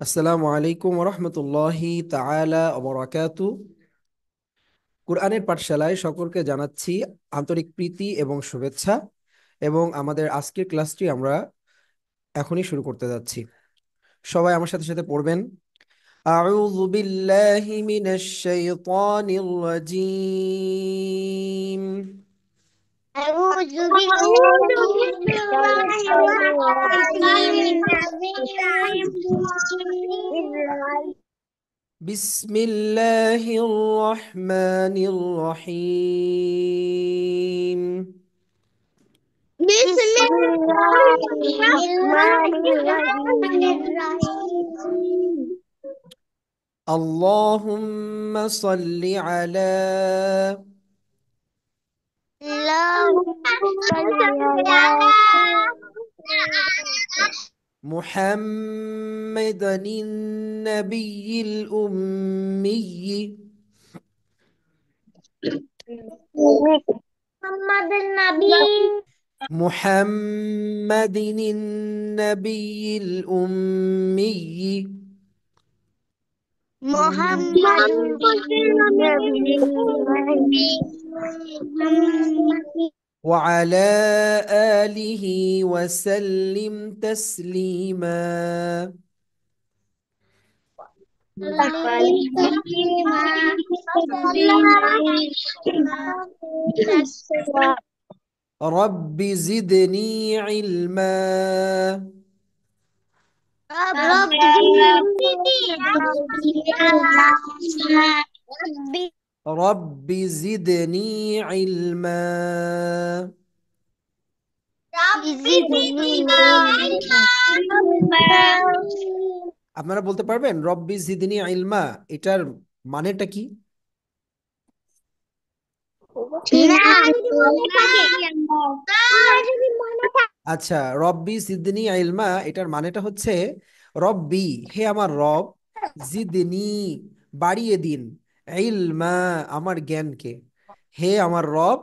আসসালামু আলাইকুম রহমতুল্লাহি তাআলা ওয়া বারাকাতু। কুরআনের পাঠশালায় সকলকে জানাচ্ছি আন্তরিক প্রীতি এবং শুভেচ্ছা। এবং আমাদের আজকের ক্লাসটি আমরা এখনই শুরু করতে যাচ্ছি। সবাই আমার সাথে সাথে পড়বেন। আউযু বিল্লাহি মিনাশ শাইতানির রাজীম। أعوذ بالله من الشيطان الرجيم বিসমিল্লাহির রহমানির রহিম। بسم الله الرحمن الرحيم اللهم صل على اللهم صل على محمد النبي الأمي. محمد النبي محمد النبي الأمي محمد النبي وعلى آله وسلم تسليما. رب زدني علما. رب رب زدني علما. আপনারা বলতে পারবেন রব্বি জিদনি ইলমা এটার মানেটা কি? আচ্ছা, রব্বি জিদনি ইলমা এটার মানেটা হচ্ছে, রব্বি হে আমার রব, জিদনি বাড়িয়ে দিন, ইলমা আমার জ্ঞানকে। হে আমার রব,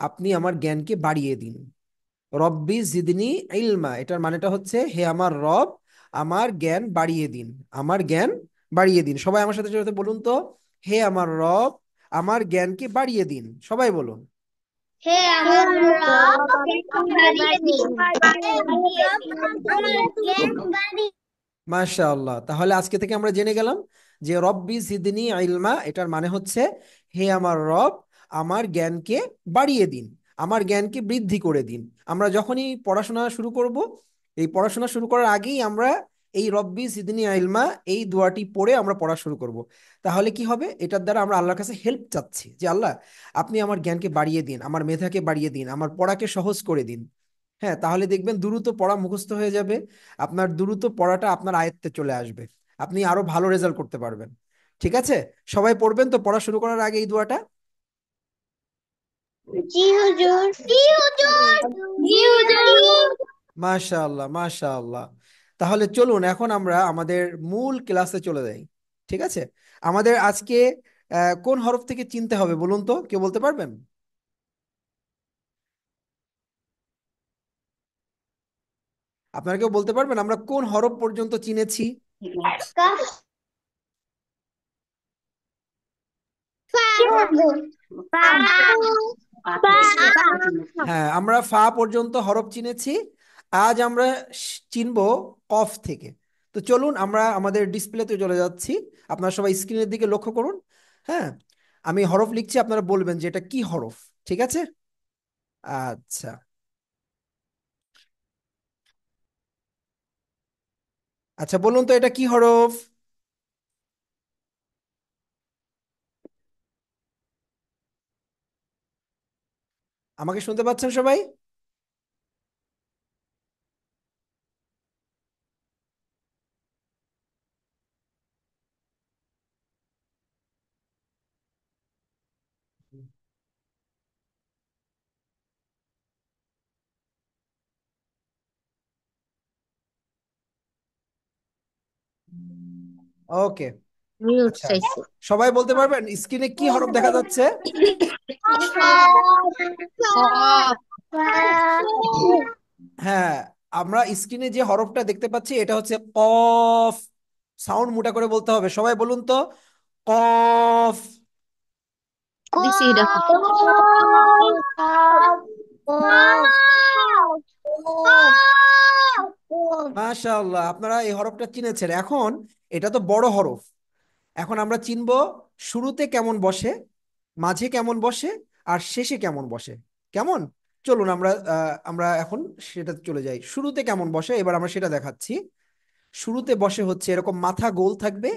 আপনি আমার জ্ঞানকে বাড়িয়ে দিন। রব্বি জিদনি ইলমা এটার মানেটা হচ্ছে, হে আমার রব, আমার জ্ঞান বাড়িয়ে দিন, আমার জ্ঞান বাড়িয়ে দিন। সবাই আমার সাথে সাথে বলুন তো, হে আমার রব, আমার জ্ঞানকে বাড়িয়ে দিন। সবাই বলুন। হে আমার রব বাড়িয়ে দিন আমার জ্ঞান বাড়িয়ে মাশাআল্লাহ, তাহলে আজকে থেকে আমরা জেনে গেলাম যে রব্বি জিদনি ইলমা এটার মানে হচ্ছে, হে আমার রব, আমার জ্ঞানকে বাড়িয়ে দিন, আমার জ্ঞানকে বৃদ্ধি করে দিন। আমরা যখনই পড়াশোনা শুরু করব, এই পড়াশোনা শুরু করার আগেই আমরা এই রব্বি জিদনি ইলমা এই দোয়াটি পড়ে আমরা পড়া শুরু করব। তাহলে কি হবে, এটার দ্বারা আমরা আল্লাহর কাছে হেল্প চাচ্ছি যে আল্লাহ, আপনি আমার জ্ঞানকে বাড়িয়ে দিন, আমার মেধাকে বাড়িয়ে দিন, আমার পড়াকে সহজ করে দিন। হ্যাঁ, তাহলে দেখবেন দ্রুত পড়া মুখস্থ হয়ে যাবে, আপনার দ্রুত পড়াটা আপনার আয়ত্তে চলে আসবে, আপনি আরো ভালো রেজাল্ট করতে পারবেন। ঠিক আছে, সবাই পড়বেন তো পড়া শুরু করার আগে এই দোয়াটা। জি হুজুর জি হুজুর জি হুজুর মাশাআল্লাহ মাশাআল্লাহ। তাহলে চলুন এখন আমরা আমাদের মূল ক্লাসে চলে যাই। ঠিক আছে, আমাদের আজকে কোন হরফ থেকে চিনতে হবে বলুন তো, কেউ বলতে পারবেন? আপনারা কেউ বলতে পারবেন আমরা কোন হরফ পর্যন্ত চিনেছি? কাফ ফা হ্যাঁ, আমরা ফা পর্যন্ত হরফ চিনেছি। আজ আমরা চিনবো কফ থেকে। তো চলুন আমরা আমাদের ডিসপ্লেতে চলে যাচ্ছি। আপনারা সবাই স্ক্রিনের দিকে লক্ষ্য করুন। হ্যাঁ, আমি হরফ লিখছি, আপনারা বলবেন যে এটা কি হরফ। ঠিক আছে, আচ্ছা। আচ্ছা বলুন তো এটা কি হরফ? আমাকে শুনতে পাচ্ছেন সবাই? ওকে, মিউট আচ্ছা, চাইছে সবাই বলতে পারবেন স্ক্রিনে কি হরফ দেখা যাচ্ছে? হ্যাঁ, আমরা স্ক্রিনে যে হরফটা দেখতে পাচ্ছি এটা হচ্ছে কফ। সাউন্ড মোটা করে বলতে হবে, সবাই বলুন তো, কফ। This is the মাশাআল্লাহ, আপনারা এই হরফটা চিনেছেন। এখন এটা তো বড় হরফ, এখন আমরা চিনবো শুরুতে কেমন বসে, মাঝে কেমন বসে, আর শেষে কেমন বসে। কেমন? চলুন আমরা এখন সেটা চলে যাই। শুরুতে কেমন বসে এবার আমরা সেটা দেখাচ্ছি। শুরুতে বসে হচ্ছে এরকম, মাথা গোল থাকবে,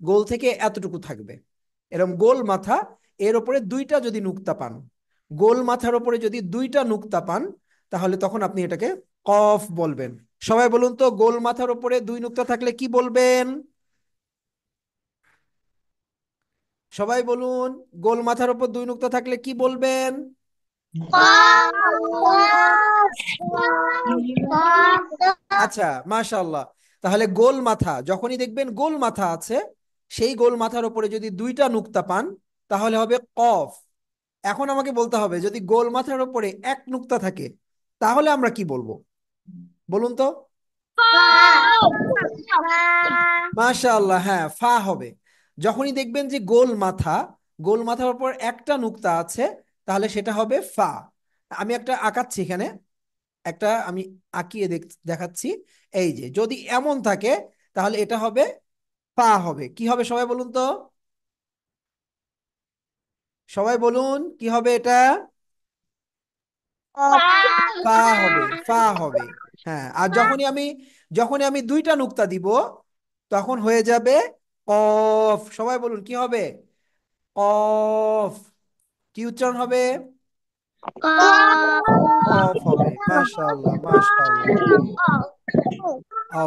গোল থেকে এতটুকু থাকবে, এরকম গোল মাথা। এর উপরে দুইটা যদি নুক্তা পান, গোল মাথার উপরে যদি দুইটা নুক্তা পান, তাহলে তখন আপনি এটাকে কফ বলবেন। সবাই বলুন তো, গোল মাথার উপরে দুই নুক্তা থাকলে কি বলবেন? সবাই বলুন, গোল মাথার উপর দুই নুক্তা থাকলে কি বলবেন? আচ্ছা, মাশাআল্লাহ। তাহলে গোল মাথা, যখনই দেখবেন গোল মাথা আছে, সেই গোল মাথার উপরে যদি দুইটা নুক্তা পান, তাহলে হবে কফ। এখন আমাকে বলতে হবে, যদি গোল মাথার উপরে এক নুক্তা থাকে, তাহলে আমরা কি বলবো? বলুন তো। মাশাআল্লাহ, হ্যাঁ, ফা হবে। যখনই দেখবেন যে গোল মাথা, গোল মাথার উপর একটা নুক্তা আছে, তাহলে সেটা হবে ফা। আমি একটা আঁকাচ্ছি এখানে, একটা আমি আঁকিয়ে দেখাচ্ছি। এই যে যদি এমন থাকে, তাহলে এটা হবে ফা হবে। কি হবে সবাই বলুন তো, সবাই বলুন কি হবে এটা? ফা হবে, ফা হবে। হ্যাঁ, আর যখনই আমি দুইটা নুক্তা দিব, তখন হয়ে যাবে কফ। সবাই বলুন কি হবে? কফ। কি উচ্চারণ হবে? কফ হবে। মাশাআল্লাহ, মাশাআল্লাহ।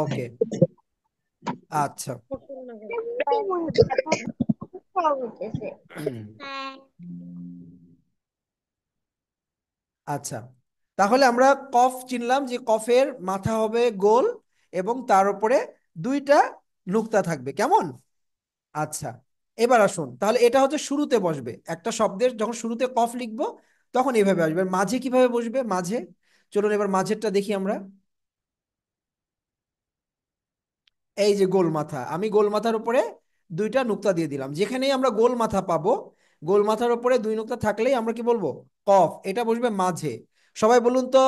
ওকে, আচ্ছা। আচ্ছা, তাহলে আমরা কফ চিনলাম যে কফের মাথা হবে গোল, এবং তার উপরে দুইটা নুক্তা থাকবে। কেমন? আচ্ছা, এবার আসুন, তাহলে এটা হচ্ছে শুরুতে বসবে একটা শব্দের, যখন শুরুতে কফ লিখবো তখন এইভাবে আসবে। মাঝে কিভাবে বসবে? মাঝে, চলুন এবার মাঝেরটা দেখি আমরা। এই যে গোল মাথা, আমি গোল মাথার উপরে দুইটা নুক্তা দিয়ে দিলাম। যেখানেই আমরা গোল মাথা পাবো, গোল মাথার উপরে দুই নুক্তা থাকলেই আমরা কি বলবো? কফ। এটা বসবে মাঝে। সবাই বলুন তো,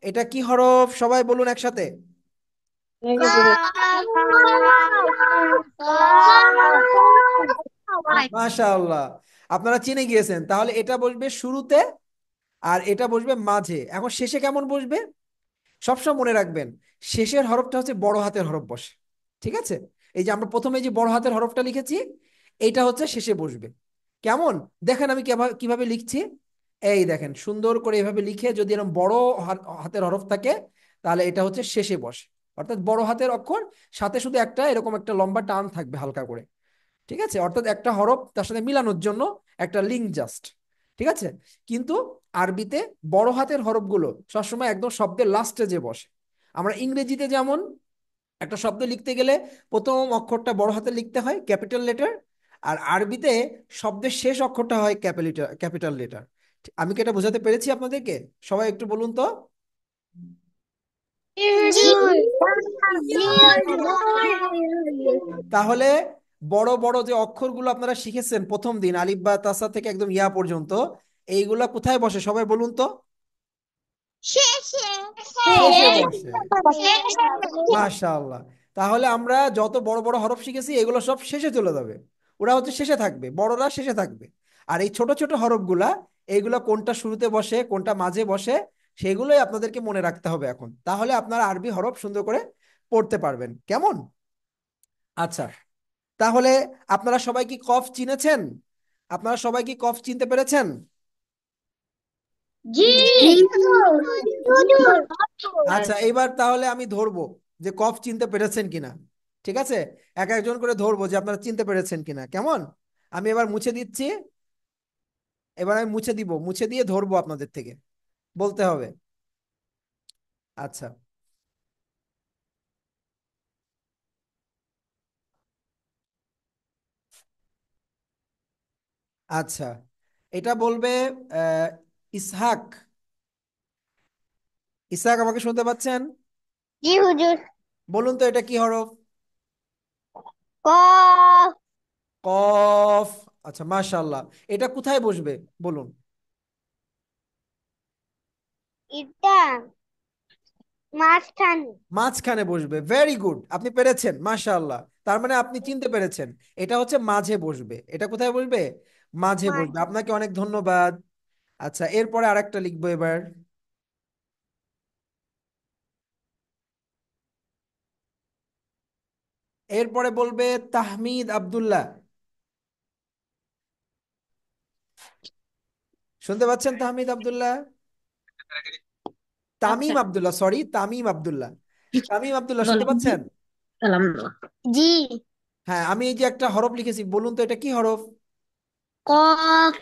এটা কি হরফ? সবাই বলুন একসাথে। মাশাআল্লাহ, আপনারা চিনে গিয়েছেন। তাহলে এটা বসবে শুরুতে, আর এটা বসবে মাঝে। এখন শেষে কেমন বসবে? সবসময় মনে রাখবেন, শেষের হরফটা হচ্ছে বড় হাতের হরফ বসে। ঠিক আছে? এই যে আমরা প্রথমে যে বড় হাতের হরফটা লিখেছি, এইটা হচ্ছে শেষে বসবে। কেমন? দেখেন আমি কিভাবে কিভাবে লিখছি। এই দেখেন, সুন্দর করে এভাবে লিখে যদি এরকম বড় হাতের হরফ থাকে, তাহলে এটা হচ্ছে শেষে বসে। অর্থাৎ বড় হাতের অক্ষর, সাথে শুধু একটা এরকম একটা লম্বা টান থাকবে হালকা করে। ঠিক আছে? অর্থাৎ একটা হরফ তার সাথে মিলানোর জন্য একটা লিঙ্ক জাস্ট। ঠিক আছে? কিন্তু আরবিতে বড় হাতের হরফগুলো সবসময় একদম শব্দের লাস্টে যে বসে। আমরা ইংরেজিতে যেমন একটা শব্দ লিখতে গেলে প্রথম অক্ষরটা বড় হাতে লিখতে হয়, ক্যাপিটাল লেটার। আর আরবিতে শব্দের শেষ অক্ষরটা হয় ক্যাপিটাল লেটার। আমি কি এটা বোঝাতে পেরেছি আপনাদেরকে? সবাই একটু বলুন তো। তাহলে বড় বড় যে অক্ষরগুলো আপনারা শিখেছেন প্রথম দিন, আলিফ বা তাসা থেকে একদম ইয়া পর্যন্ত, এইগুলা কোথায় বসে সবাই বলুন তো? শেষে বসে। মাশাআল্লাহ। তাহলে আমরা যত বড় বড় হরফ শিখেছি এগুলো সব শেষে চলে যাবে। ওরা হচ্ছে শেষে থাকবে, বড়রা শেষে থাকবে। আর এই ছোট ছোট হরফগুলা, এইগুলা কোনটা শুরুতে বসে কোনটা মাঝে বসে, সেগুলোই আপনাদেরকে মনে রাখতে হবে এখন। তাহলে আপনারা আরবি হরফ সুন্দর করে পড়তে পারবেন। কেমন? আচ্ছা, তাহলে আপনারা সবাই কি কফ চিনেছেন? আপনারা সবাই কি কফ চিনতে পেরেছেন? আচ্ছা, এইবার তাহলে আমি ধরবো যে কফ চিনতে পেরেছেন কিনা। ঠিক আছে? এক একজন করে ধরবো যে আপনারা চিনতে পেরেছেন কিনা। কেমন? আমি এবার মুছে দিচ্ছি। এবার আমি মুছে দিব, মুছে দিয়ে ধরবো আপনাদের থেকে, বলতে হবে। আচ্ছা, আচ্ছা, এটা বলবে আহ ইসহাক। ইসহাক, আমাকে শুনতে পাচ্ছেন? জি হুজুর। বলুন তো এটা কি হরফ? কফ। কফ। আচ্ছা, মাশাআল্লাহ। এটা কোথায় বসবে বলুন? এটা মাঝখানে। মাঝখানে বসবে। ভেরি গুড, আপনি পেরেছেন, মাশাআল্লাহ। তার মানে আপনি চিনতে পেরেছেন। এটা হচ্ছে মাঝে বসবে। এটা কোথায় বসবে? মাঝে বসবে। মাঝে। আপনাকে অনেক ধন্যবাদ। আচ্ছা, এরপরে আরেকটা লিখবো এবার। এরপরে বলবে তাহমিদ আব্দুল্লাহ। শুনতে পাচ্ছেন তাহমিদ আব্দুল্লাহ? আচ্ছা, তামিম আব্দুল্লাহ, সরি, তামিম আব্দুল্লাহ। তামিম আব্দুল্লাহ, শুনতে বলেন। পাচ্ছেন? আলহামদুলিল্লাহ। জি। হ্যাঁ, আমি এই যে একটা হরফ লিখেছি, বলুন তো এটা কি হরফ? কফ।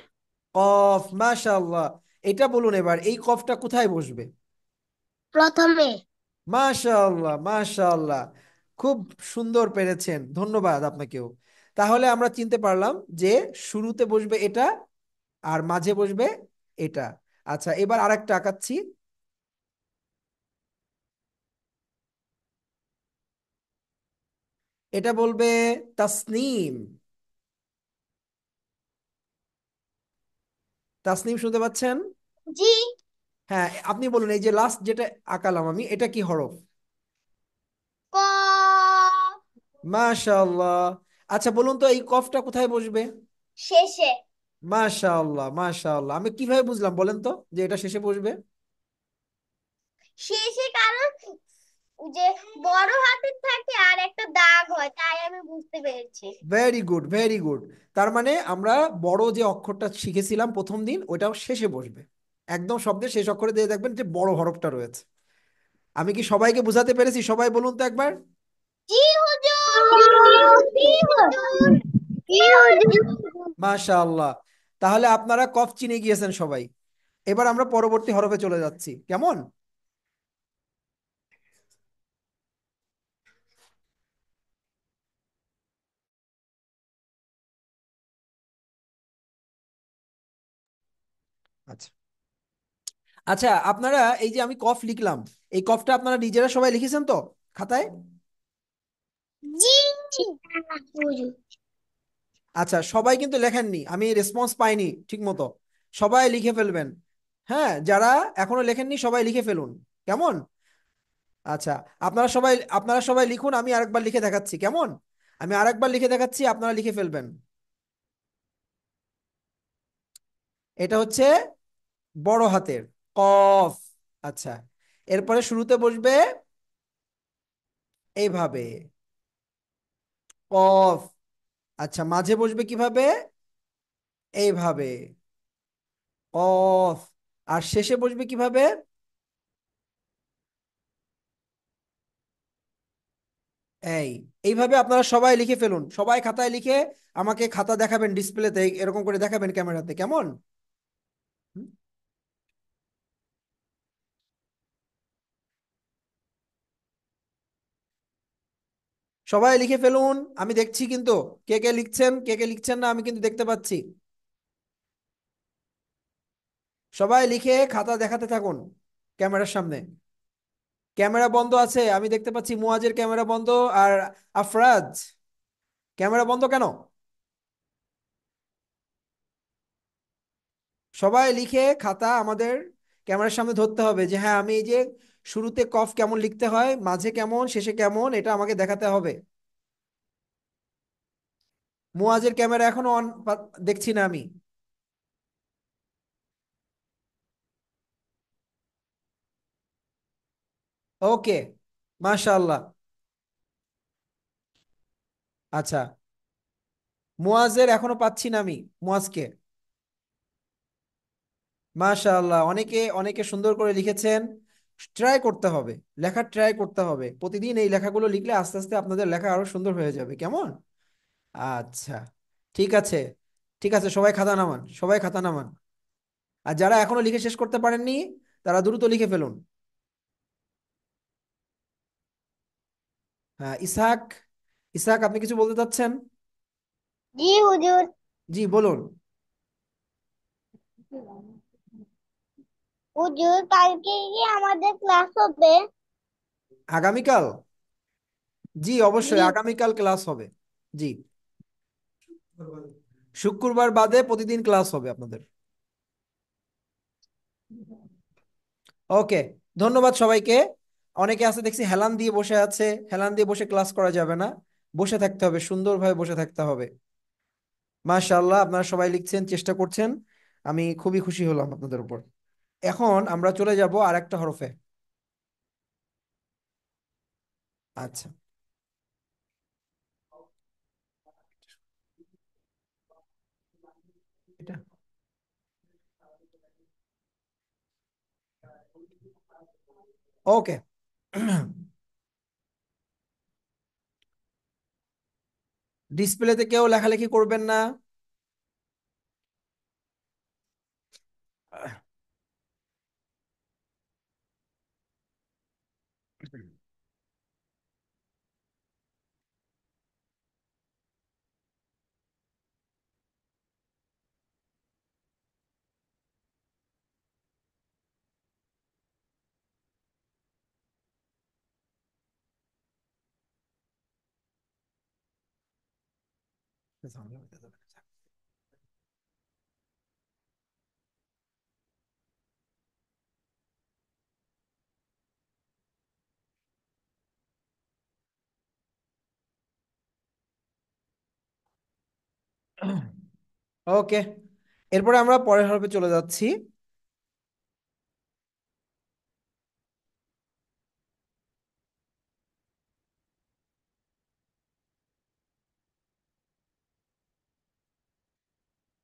কফ, মাশাআল্লাহ। এটা বলুন এবার, এই কফটা কোথায় বসবে? প্রথমে। মাশাআল্লাহ, মাশাআল্লাহ। খুব সুন্দর পেরেছেন, ধন্যবাদ আপনাকেও। তাহলে আমরা চিনতে পারলাম যে শুরুতে বসবে এটা, আর মাঝে বসবে এটা। আচ্ছা, এবার আরেকটা আঁকাচ্ছি। এটা বলবে তাসনিম। তাসনিম, শুনতে পাচ্ছেন? জি। হ্যাঁ, আপনি বলুন এই যে লাস্ট যেটা আঁকালাম আমি, এটা কি হরফ? কফ। মাশাআল্লাহ। আচ্ছা, বলুন তো এই কফটা কোথায় বসবে? শেষে। মাশাআল্লাহ, মাশাআল্লাহ। আমি কিভাবে বুঝলাম বলেন তো যে এটা শেষে বসবে? শেষে কারণ যে বড় হাতের থাকে আর একটা দাগ হয়, তাই আমি বুঝতে পেরেছি। Very good, very good. তার মানে আমরা বড় যে অক্ষরটা শিখেছিলাম প্রথম দিন, ওটাও শেষে বসবে। একদম শব্দের শেষ অক্ষরে দিয়ে দেখবেন যে বড় হরফটা রয়েছে। আমি কি সবাইকে বোঝাতে পেরেছি? সবাই বলুন তো একবার। জি হুজুর। জি হুজুর। জি হুজুর। মাশাআল্লাহ। তাহলে আপনারা কফ চিনে গিয়েছেন সবাই। এবার আমরা পরবর্তী হরফে চলে যাচ্ছি, কেমন? আচ্ছা, আচ্ছা, আপনারা এই যে আমি কফ লিখলাম, এই কফটা আপনারা নিজেরা সবাই লিখেছেন তো খাতায়? জি হুজুর। আচ্ছা, সবাই কিন্তু লেখেননি, আমি রেসপন্স পাইনি ঠিক মতো। সবাই লিখে ফেলবেন। হ্যাঁ, যারা এখনো লেখেননি সবাই লিখে ফেলুন, কেমন? আচ্ছা, আপনারা সবাই লিখুন, আমি আরেকবার লিখে দেখাচ্ছি, কেমন? আমি আরেকবার লিখে দেখাচ্ছি, আপনারা লিখে ফেলবেন। এটা হচ্ছে বড় হাতের কফ। আচ্ছা, এরপরে শুরুতে বসবে এইভাবে, কফ। আচ্ছা, মাঝে বসবে কিভাবে? এইভাবে, কফ। আর শেষে বসবে কিভাবে? এই এইভাবে আপনারা সবাই লিখে ফেলুন, সবাই খাতায় লিখে আমাকে খাতা দেখাবেন, ডিসপ্লেতে এরকম করে দেখাবেন ক্যামেরাতে, কেমন? হুম? সবাই লিখে ফেলুন, আমি দেখছি কিন্তু কে কে লিখছেন, কে কে লিখছেন না আমি কিন্তু দেখতে পাচ্ছি। সবাই লিখে খাতা দেখাতে থাকুন ক্যামেরার সামনে। ক্যামেরা বন্ধ আছে, আমি দেখতে পাচ্ছি মুয়াজের ক্যামেরা বন্ধ। আর আফরাজ, ক্যামেরা বন্ধ কেন? সবাই লিখে খাতা আমাদের ক্যামেরার সামনে ধরতে হবে যে হ্যাঁ, আমি এই যে শুরুতে কফ কেমন লিখতে হয়, মাঝে কেমন, শেষে কেমন, এটা আমাকে দেখাতে হবে। মুয়াজের ক্যামেরা এখনো অন দেখছি না আমি। ওকে, মাশাআল্লাহ। আচ্ছা, মুয়াজের এখনো পাচ্ছি না আমি, মুয়াজকে। মাশাআল্লাহ, অনেকে অনেকে সুন্দর করে লিখেছেন। ট্রাই করতে হবে, লেখার ট্রাই করতে হবে প্রতিদিন। এই লেখাগুলো লিখলে আস্তে আস্তে আপনাদের লেখা আরো সুন্দর হয়ে যাবে, কেমন? আচ্ছা, ঠিক আছে, ঠিক আছে, সবাই খাতা নামান, সবাই খাতা নামান। আর যারা এখনো লিখে শেষ করতে পারেননি, তারা দ্রুত লিখে ফেলুন। হ্যাঁ, ইসহাক, ইসহাক, আপনি কিছু বলতে চাচ্ছেন? জি হুজুর। জি, বলুন। হুজুর, কালকে কি আমাদের ক্লাস হবে? আগামীকাল? জি জি। অবশ্যই আগামীকাল ক্লাস হবে। জি, শুক্রবার বাদে প্রতিদিন ক্লাস হবে আপনাদের। ওকে, ধন্যবাদ সবাইকে। অনেকে আছে দেখছি হেলান দিয়ে বসে আছে, হেলান দিয়ে বসে ক্লাস করা যাবে না, বসে থাকতে হবে, সুন্দরভাবে বসে থাকতে হবে। মাশাআল্লাহ, আপনারা সবাই লিখছেন, চেষ্টা করছেন, আমি খুবই খুশি হলাম আপনাদের উপর। এখন আমরা চলে যাব আর একটা হরফে। আচ্ছা, এটা ওকে। ডিসপ্লেতে কেউ লেখালেখি করবেন না। ওকে, এরপরে আমরা পরের হরফে চলে যাচ্ছি।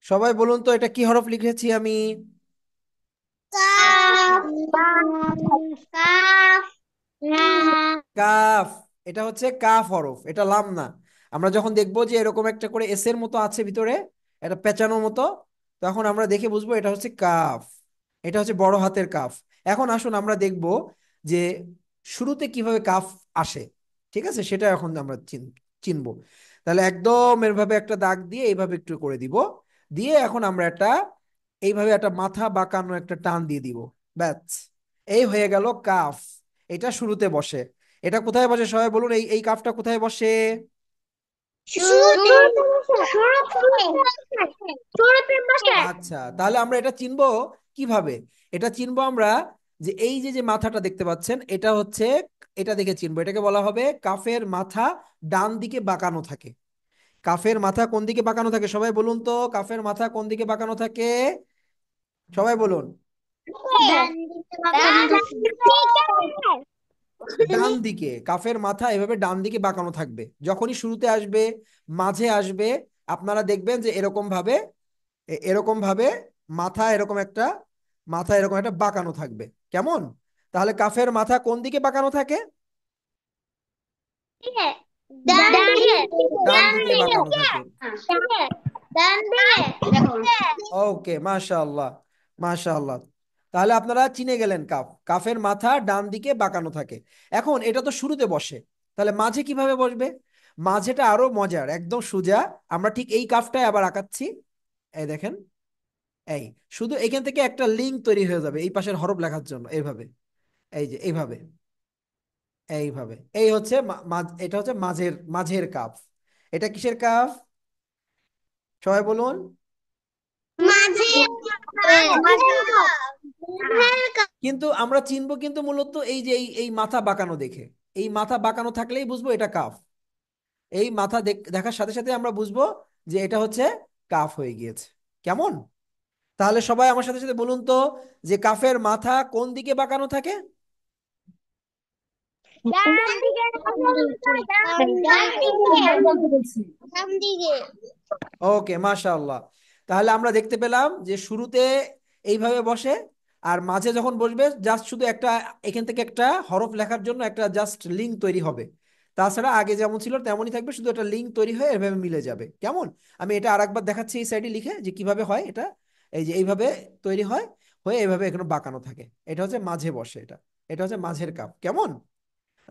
সবাই বলুন তো এটা কি হরফ লিখেছি আমি? কাফ। কাফ। কাফ। এটা হচ্ছে কাফ হরফ, এটা লাম না। আমরা যখন দেখবো যে এরকম একটা করে এস এর মতো আছে ভিতরে, এটা পেঁচানোর মতো, তখন আমরা দেখে বুঝবো এটা হচ্ছে কাফ। এটা হচ্ছে বড় হাতের কাফ। এখন আসুন আমরা দেখব যে শুরুতে কিভাবে কাফ আসে। ঠিক আছে, সেটা এখন আমরা চিনবো। তাহলে একদম এভাবে একটা দাগ দিয়ে এইভাবে একটু করে দিব, দিয়ে এখন আমরা একটা এইভাবে একটা মাথা বাঁকানো একটা টান দিয়ে দিব। ব্যাস, এই হয়ে গেল কাফ। এটা শুরুতে বসে। এটা কোথায় বসে সবাই বলুন, এই এই কাফটা কোথায় বসে? শুরুতে। শুরুতে। শুরুতে বসে। আচ্ছা, তাহলে আমরা এটা চিনবো কিভাবে? এটা চিনবো আমরা যে এই যে যে মাথাটা দেখতে পাচ্ছেন, এটা হচ্ছে, এটা দেখে চিনবো, এটাকে বলা হবে কাফের মাথা ডান দিকে বাঁকানো থাকে। কাফের মাথা কোন দিকে বাঁকানো থাকে সবাই বলুন তো, কাফের মাথা কোন দিকে বাঁকানো থাকে? সবাই বলুন। ডান দিকে বাঁকানো থাকে। ডান দিকে, কাফের মাথা এভাবে ডান দিকে বাঁকানো থাকবে। যখনই শুরুতে আসবে, মাঝে আসবে, আপনারা দেখবেন যে এরকম ভাবে, এরকম ভাবে মাথা এরকম একটা, মাথা এরকম একটা বাঁকানো থাকবে। কেমন? তাহলে কাফের মাথা কোন দিকে বাঁকানো থাকে? ডান দিকে। ডান ডান দিকে দিকে। বাঁকানো থাকে। ডান দিকে দেখো। ওকে, মাশাআল্লাহ, মাশাআল্লাহ। তাহলে আপনারা চিনে গেলেন কাফ, কাফের মাথা ডান দিকে বাঁকানো থাকে। এখন এটা তো শুরুতে বসে, তাহলে মাঝে কিভাবে বসবে? মাঝেটা আরো মজার, একদম সোজা। আমরা ঠিক এই কাফটাই আবার আঁকাচ্ছি। এই দেখেন, এই শুধু এখান থেকে একটা লিঙ্ক তৈরি হয়ে যাবে এই পাশের হরফ লেখার জন্য, এইভাবে, এই যে এইভাবে, এইভাবে, এই হচ্ছে এটা হচ্ছে মাঝের, মাঝের কাফ। এটা কিসের কাফ সবাই বলুন? মাঝে। মাঝে। কিন্তু আমরা চিনবো কিন্তু মূলত এই যে এই এই মাথা বাঁকানো দেখে, এই মাথা বাঁকানো থাকলেই বুঝবো এটা কাফ। এই মাথা দেখার সাথে সাথে আমরা বুঝবো যে এটা হচ্ছে কাফ হয়ে গিয়েছে। কেমন? তাহলে সবাই আমার সাথে সাথে বলুন তো, যে কাফের মাথা কোন দিকে বাঁকানো থাকে? ডান দিকে। ডান দিকে। ডান দিকে। ওকে, মাশাআল্লাহ। তাহলে আমরা দেখতে পেলাম যে শুরুতে এইভাবে বসে, আর মাঝে যখন বসবে জাস্ট শুধু একটা, এখান থেকে একটা হরফ লেখার জন্য একটা জাস্ট লিঙ্ক তৈরি হবে। তাছাড়া আগে যেমন ছিল তেমনই থাকবে, শুধু একটা লিঙ্ক তৈরি হয়ে এভাবে মিলে যাবে। কেমন? আমি এটা আরেকবার দেখাচ্ছি এই সাইডে লিখে যে কিভাবে হয় এটা। এই যে এইভাবে তৈরি হয়, হয়ে এইভাবে এখানে বাঁকানো থাকে। এটা হচ্ছে মাঝে বসে, এটা, এটা হচ্ছে মাঝের কাপ। কেমন?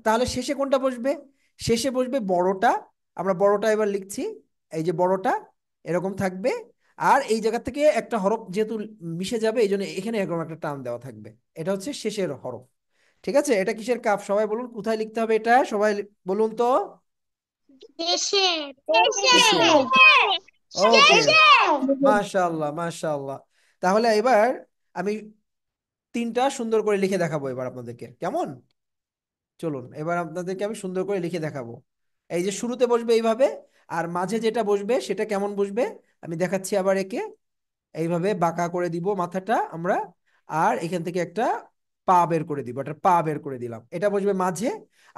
তাহলে শেষে কোনটা বসবে? শেষে বসবে বড়টা। আমরা বড়টা এবার লিখছি, এই যে বড়টা এরকম থাকবে। আর এই জায়গা থেকে একটা হরফ যেহেতু মিশে যাবে, এই জন্য এখানে এরকম একটা টান দেওয়া থাকবে। এটা হচ্ছে শেষের হরফ। ঠিক আছে, এটা কিসের কাফ? সবাই বলুন কোথায় লিখতে হবে এটা, সবাই বলুন তো। দেশে। দেশে। দেশে। ওকে, দেশে। মাশাআল্লাহ মাশাআল্লাহ। তাহলে এবার আমি তিনটা সুন্দর করে লিখে দেখাবো এবার আপনাদেরকে, কেমন? চলুন এবার আপনাদেরকে আমি সুন্দর করে লিখে দেখাবো। এই যে শুরুতে বসবে এইভাবে, আর মাঝে যেটা বসবে সেটা কেমন বসবে আমি দেখাচ্ছি। আবার একে এইভাবে বাঁকা করে দিব মাথাটা আমরা, আর এখান থেকে একটা পা বের করে দিব, একটা পা বের করে দিলাম, এটা বসবে মাঝে।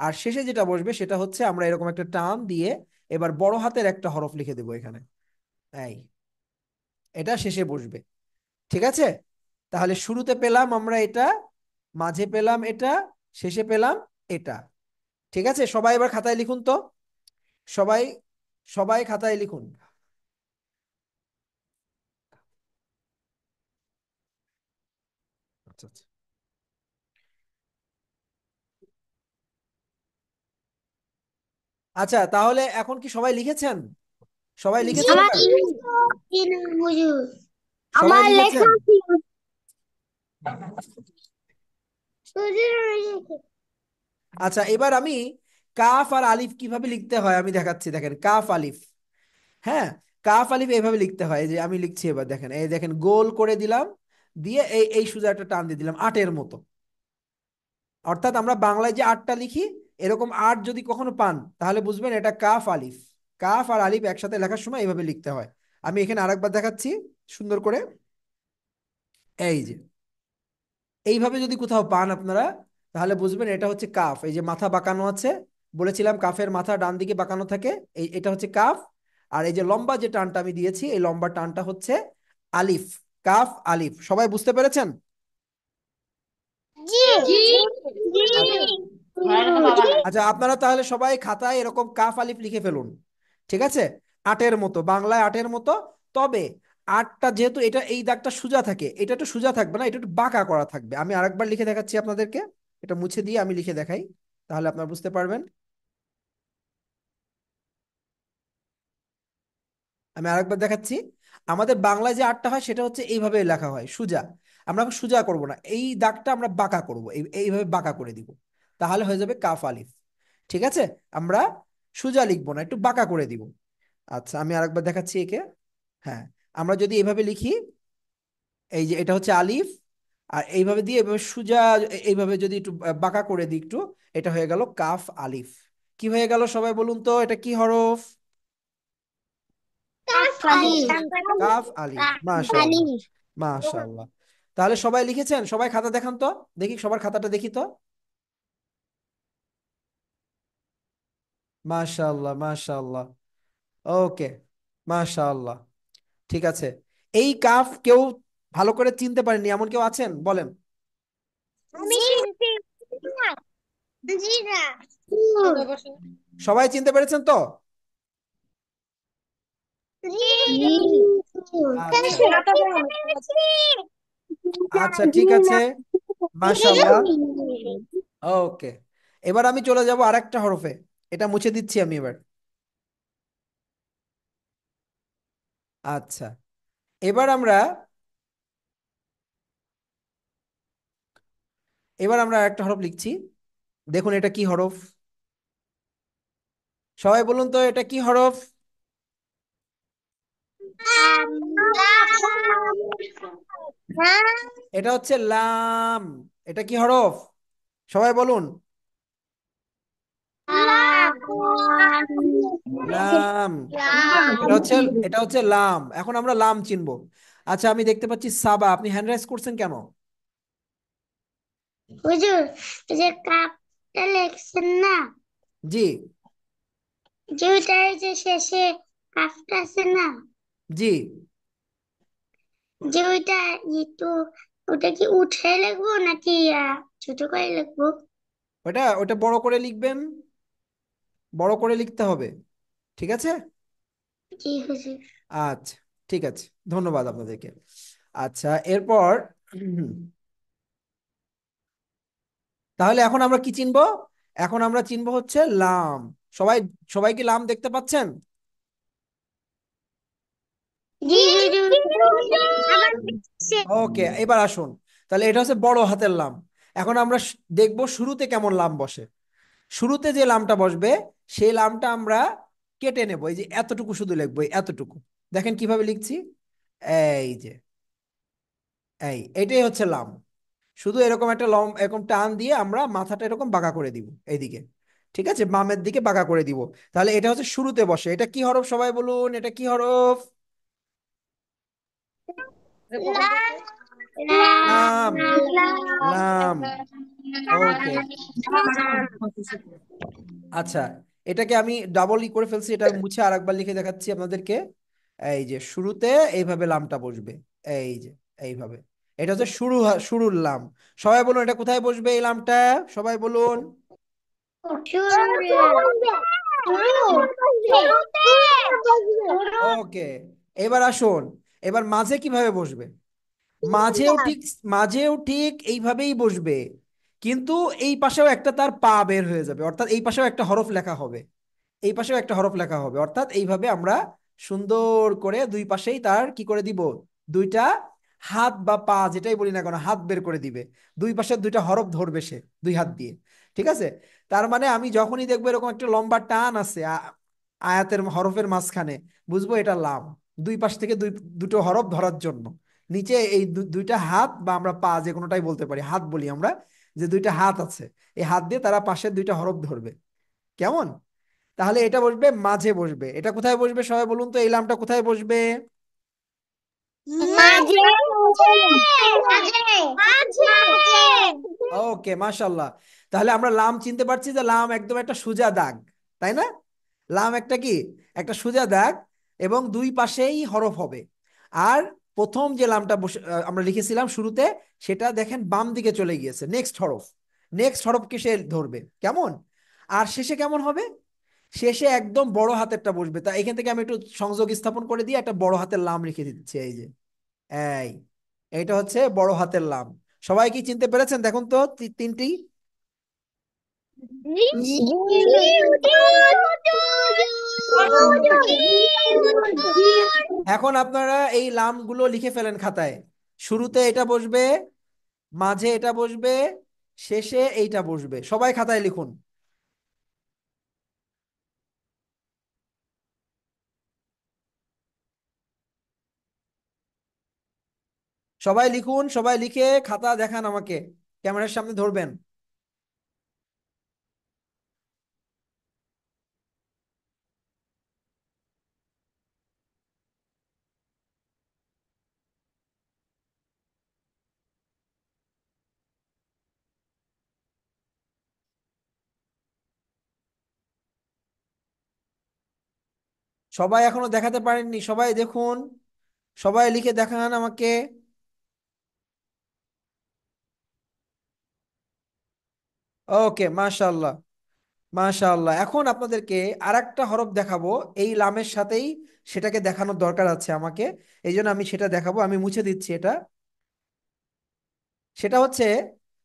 আর শেষে যেটা বসবে সেটা হচ্ছে আমরা এরকম একটা টান দিয়ে এবার বড় হাতের একটা হরফ লিখে দেবো এখানে, এই, এটা শেষে বসবে। ঠিক আছে, তাহলে শুরুতে পেলাম আমরা এটা, মাঝে পেলাম এটা, শেষে পেলাম এটা। ঠিক আছে, সবাই এবার খাতায় লিখুন তো। সবাই, সবাই খাতায় লিখুন। আচ্ছা আচ্ছা। আচ্ছা তাহলে এখন কি সবাই লিখেছেন? সবাই জি লিখেছেন আমার এবার? জি না হুজুর, সবাই আমার লেখা লিখেছেন? ছিল। হুজুর আমি লিখি। আচ্ছা এবার আমি কাফ আর আলিফ কিভাবে লিখতে হয় আমি দেখাচ্ছি, দেখেন কাফ আলিফ। হ্যাঁ, কাফ আলিফ এইভাবে লিখতে হয়, এই যে আমি লিখছি এবার দেখেন, এই দেখেন গোল করে দিলাম, দিয়ে এই এই সোজা একটা টান দিয়ে দিলাম আটের মতো। অর্থাৎ আমরা বাংলায় যে আটটা লিখি, এরকম আট যদি কখনো পান তাহলে বুঝবেন এটা কাফ আলিফ। কাফ আর আলিফ একসাথে লেখার সময় এইভাবে লিখতে হয়। আমি এখানে আরেকবার দেখাচ্ছি সুন্দর করে। এই যে এইভাবে যদি কোথাও পান আপনারা, তাহলে বুঝবেন এটা হচ্ছে কাফ। এই যে মাথা বাঁকানো আছে, বলেছিলাম কাফের মাথা ডান দিকে বাঁকানো থাকে, এই এটা হচ্ছে কাফ। আর এই যে লম্বা যে টানটা আমি দিয়েছি, এই লম্বা টানটা হচ্ছে আলিফ। কাফ আলিফ, সবাই বুঝতে পেরেছেন? জি। জি। জি। আচ্ছা আচ্ছা, আপনারা তাহলে সবাই খাতায় এরকম কাফ আলিফ লিখে ফেলুন। ঠিক আছে, আটের মতো, বাংলায় আটের মতো। তবে আটটা যেহেতু এটা এই দাগটা সোজা থাকে, এটা একটু সোজা থাকবে না, এটা একটু বাঁকা করা থাকবে। আমি আরেকবার লিখে দেখাচ্ছি আপনাদেরকে, এটা মুছে দিয়ে আমি লিখে দেখাই, তাহলে আপনারা বুঝতে পারবেন। আমি আরেকবার দেখাচ্ছি। আমাদের বাংলায় যে আটটা হয় সেটা হচ্ছে এইভাবে লেখা হয় সোজা। আমরা সোজা করব না, এই দাগটা আমরা বাঁকা করব, এইভাবে বাঁকা করে দিব, তাহলে হয়ে যাবে কাফ আলিফ। ঠিক আছে, আমরা সোজা লিখবো না, একটু বাঁকা করে দিব। আচ্ছা আমি আরেকবার দেখাচ্ছি একে। হ্যাঁ, আমরা যদি এইভাবে লিখি, এই যে এটা হচ্ছে আলিফ, আর এইভাবে দিয়ে এইভাবে সোজা, এইভাবে যদি একটু বাঁকা করে দিই একটু, এটা হয়ে গেল কাফ আলিফ। কি হয়ে গেল সবাই বলুন তো, এটা কি হরফ? কাফালি। কাফ আলিফ, মাশাআল্লাহ কাফালি। মাশাআল্লাহ। তাহলে সবাই লিখেছেন? সবাই খাতা দেখান তো, দেখি সবার খাতাটা দেখি তো। মাশাআল্লাহ মাশাআল্লাহ। ওকে, মাশাআল্লাহ। ঠিক আছে, এই কাফ কেউ ভালো করে চিনতে পারেনি এমন কেউ আছেন বলেন? আমি চিনতে না। জি না। সবাই চিনতে পেরেছেন তো? জি। আচ্ছা চিনতে পেরেছি। আচ্ছা, ঠিক আছে, মাশাআল্লাহ। ওকে, এবার আমি চলে যাব আরেকটা হরফে, এটা মুছে দিচ্ছি আমি এবার। আচ্ছা, এবার আমরা, এবার আমরা একটা হরফ লিখছি। দেখুন এটা কি হরফ, সবাই বলুন তো এটা কি হরফ? এটা হচ্ছে লাম। এটা কি হরফ? সবাই বলুন। লাম। এটা হচ্ছে, এটা হচ্ছে লাম। এখন আমরা লাম চিনবো। আচ্ছা আমি দেখতে পাচ্ছি সাবা, আপনি হ্যান্ড রাইজ করছেন কেন? হুজুর, এই যে কাপটা লেখছেন না, জি। যে ওইটার যে শেষে কাপটা আছে না, জি, যে ওইটা একটু, ওটা কি উঠে লিখবো নাকি ছোট করে লিখবো? ওটা ওটা বড় করে লিখবেন, বড় করে লিখতে হবে। ঠিক আছে। জি হুজুর। আচ্ছা, ঠিক আছে, ধন্যবাদ আপনাদেরকে। আচ্ছা এরপর তাহলে এখন আমরা কি চিনবো? এখন আমরা চিনবো হচ্ছে লাম। সবাই, সবাই কি লাম দেখতে পাচ্ছেন? জি হুজুর। আমার কাছে। ওকে, এবার আসুন। তাহলে এটা হচ্ছে বড় হাতের লাম। এখন আমরা দেখবো শুরুতে কেমন লাম বসে। শুরুতে যে লামটা বসবে সেই লামটা আমরা কেটে নেবো, এই যে এতটুকু শুধু লিখবো, এই এতটুকু। দেখেন কিভাবে লিখছি, এই যে এটাই হচ্ছে লাম। শুধু এরকম একটা লম এরকম টান দিয়ে আমরা মাথাটা এরকম বাঁকা করে দিব এইদিকে, ঠিক আছে, বামের দিকে বাঁকা করে দিব। তাহলে এটা হচ্ছে শুরুতে বসে। এটা কি হরফ সবাই বলুন, এটা কি হরফ? লাম। লাম। ওকে। আচ্ছা, এটাকে আমি ডাবল করে ফেলছি, এটা মুছে আর একবার লিখে দেখাচ্ছি আপনাদেরকে। এই যে শুরুতে এইভাবে লামটা বসবে, এই যে এইভাবে। এটা হচ্ছে শুরুর লাম। সবাই বলুন এটা কোথায় বসবে এই লামটা, সবাই বলুন। ওকে, এবার আসুন, এবার মাঝে কিভাবে বসবে। মাঝেও ঠিক, মাঝেও ঠিক এইভাবেই বসবে, কিন্তু এই পাশেও একটা তার পা বের হয়ে যাবে, অর্থাৎ এই পাশেও একটা হরফ লেখা হবে। এই পাশেও একটা হরফ লেখা হবে, অর্থাৎ এইভাবে আমরা সুন্দর করে দুই পাশেই তার কি করে দিব, দুইটা হাত বা পা যেটাই বলি না কেন হাত বের করে দিবে। দুই পাশের দুইটা হরফ ধরবে সে দুই হাত দিয়ে, ঠিক আছে। তার মানে আমি যখনই দেখবো এরকম একটা লম্বা টান আছে আয়াতের হরফের মাঝখানে, বুঝবো এটা লাম। দুই পাশ থেকে দুটো হরফ ধরার জন্য নিচে এই দুইটা হাত বা আমরা পা যে কোনোটাই বলতে পারি, হাত বলি আমরা, যে দুইটা হাত আছে, এই হাত দিয়ে তারা পাশের দুইটা হরফ ধরবে। কেমন? তাহলে এটা বসবে মাঝে বসবে। এটা কোথায় বসবে সবাই বলুন তো, এই লামটা কোথায় বসবে? মাঝে মাঝে মাঝে। ওকে, মাশাল্লাহ। তাহলে আমরা লাম চিনতে পারছি যে লাম একদম একটা সোজা দাগ, তাই না? লাম একটা কি, একটা সোজা দাগ, এবং দুই পাশেই হরফ হবে। আর প্রথম যে লামটা আমরা লিখেছিলাম শুরুতে, সেটা দেখেন বাম দিকে চলে গিয়েছে, নেক্সট হরফ। নেক্সট হরফকে সে ধরবে, কেমন? আর শেষে কেমন হবে? শেষে একদম বড় হাতেরটা বসবে। তা এখান থেকে আমি একটু সংযোগ স্থাপন করে দিয়ে একটা বড় হাতের লাম লিখে দিচ্ছি, এই যে এই এইটা হচ্ছে বড় হাতের লাম। সবাই কি চিনতে পেরেছেন দেখুন তো তিনটি? এখন আপনারা এই লামগুলো লিখে ফেলেন খাতায়। শুরুতে এটা বসবে, মাঝে এটা বসবে, শেষে এইটা বসবে। সবাই খাতায় লিখুন। সবাই লিখুন, সবাই লিখে খাতা দেখান আমাকে, ক্যামেরার সামনে ধরবেন। সবাই এখনো দেখাতে পারেননি, সবাই দেখুন, সবাই লিখে দেখান আমাকে। ওকে, মাশাআল্লাহ। মাশাআল্লাহ, এখন আপনাদেরকে আরেকটা হরফ দেখাবো এই লামের সাথেই, সেটাকে দেখানোর দরকার আছে আমাকে, এই জন্য আমি সেটা দেখাবো। আমি মুছে দিচ্ছি এটা। সেটা হচ্ছে,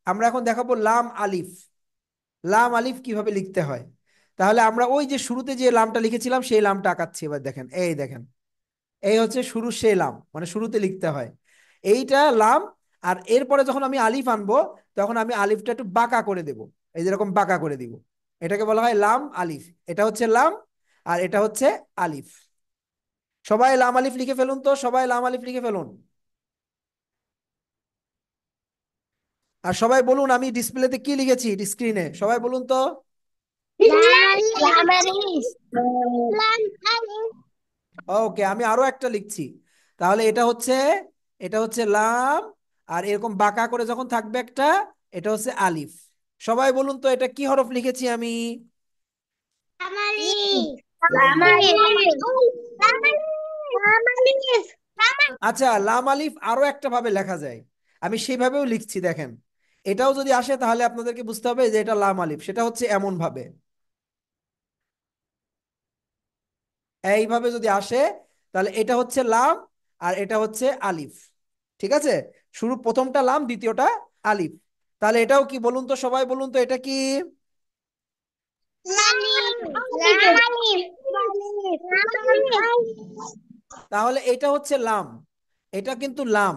আমরা এখন দেখাবো লাম আলিফ। লাম আলিফ কিভাবে লিখতে হয়। তাহলে আমরা ওই যে শুরুতে যে লামটা লিখেছিলাম সেই লামটা আঁকাচ্ছি। এবার দেখেন, এই দেখেন, এই হচ্ছে শুরু সেই লাম, মানে শুরুতে লিখতে হয় এইটা লাম। আর এরপরে যখন আমি আলিফ আনবো, তখন আমি আলিফটা একটু বাঁকা করে দেব, এই যেরকম বাঁকা করে দিব। এটাকে বলা হয় লাম আলিফ। এটা হচ্ছে লাম, আর এটা হচ্ছে আলিফ। সবাই লাম আলিফ লিখে ফেলুন তো, সবাই লাম আলিফ লিখে ফেলুন। আর সবাই বলুন আমি ডিসপ্লেতে কি লিখেছি, স্ক্রিনে সবাই বলুন তো। ওকে, আমি আরো একটা লিখছি। তাহলে এটা হচ্ছে লাম, আর এরকম বাঁকা করে যখন থাকবে একটা, এটা হচ্ছে আলিফ। সবাই বলুন তো এটা কি হরফ লিখেছি আমি? আচ্ছা, লাম আলিফ আরো একটা ভাবে লেখা যায়, আমি সেইভাবেও লিখছি দেখেন। এটাও যদি আসে তাহলে আপনাদেরকে বুঝতে হবে যে এটা লাম আলিফ। সেটা হচ্ছে এমন ভাবে, এইভাবে যদি আসে, তাহলে এটা হচ্ছে লাম, আর এটা হচ্ছে আলিফ, ঠিক আছে। শুরু প্রথমটা লাম, দ্বিতীয়টা আলিফ। তাহলে এটাও কি বলুন তো, সবাই বলুন তো এটা কি? তাহলে এটা হচ্ছে লাম, এটা কিন্তু লাম।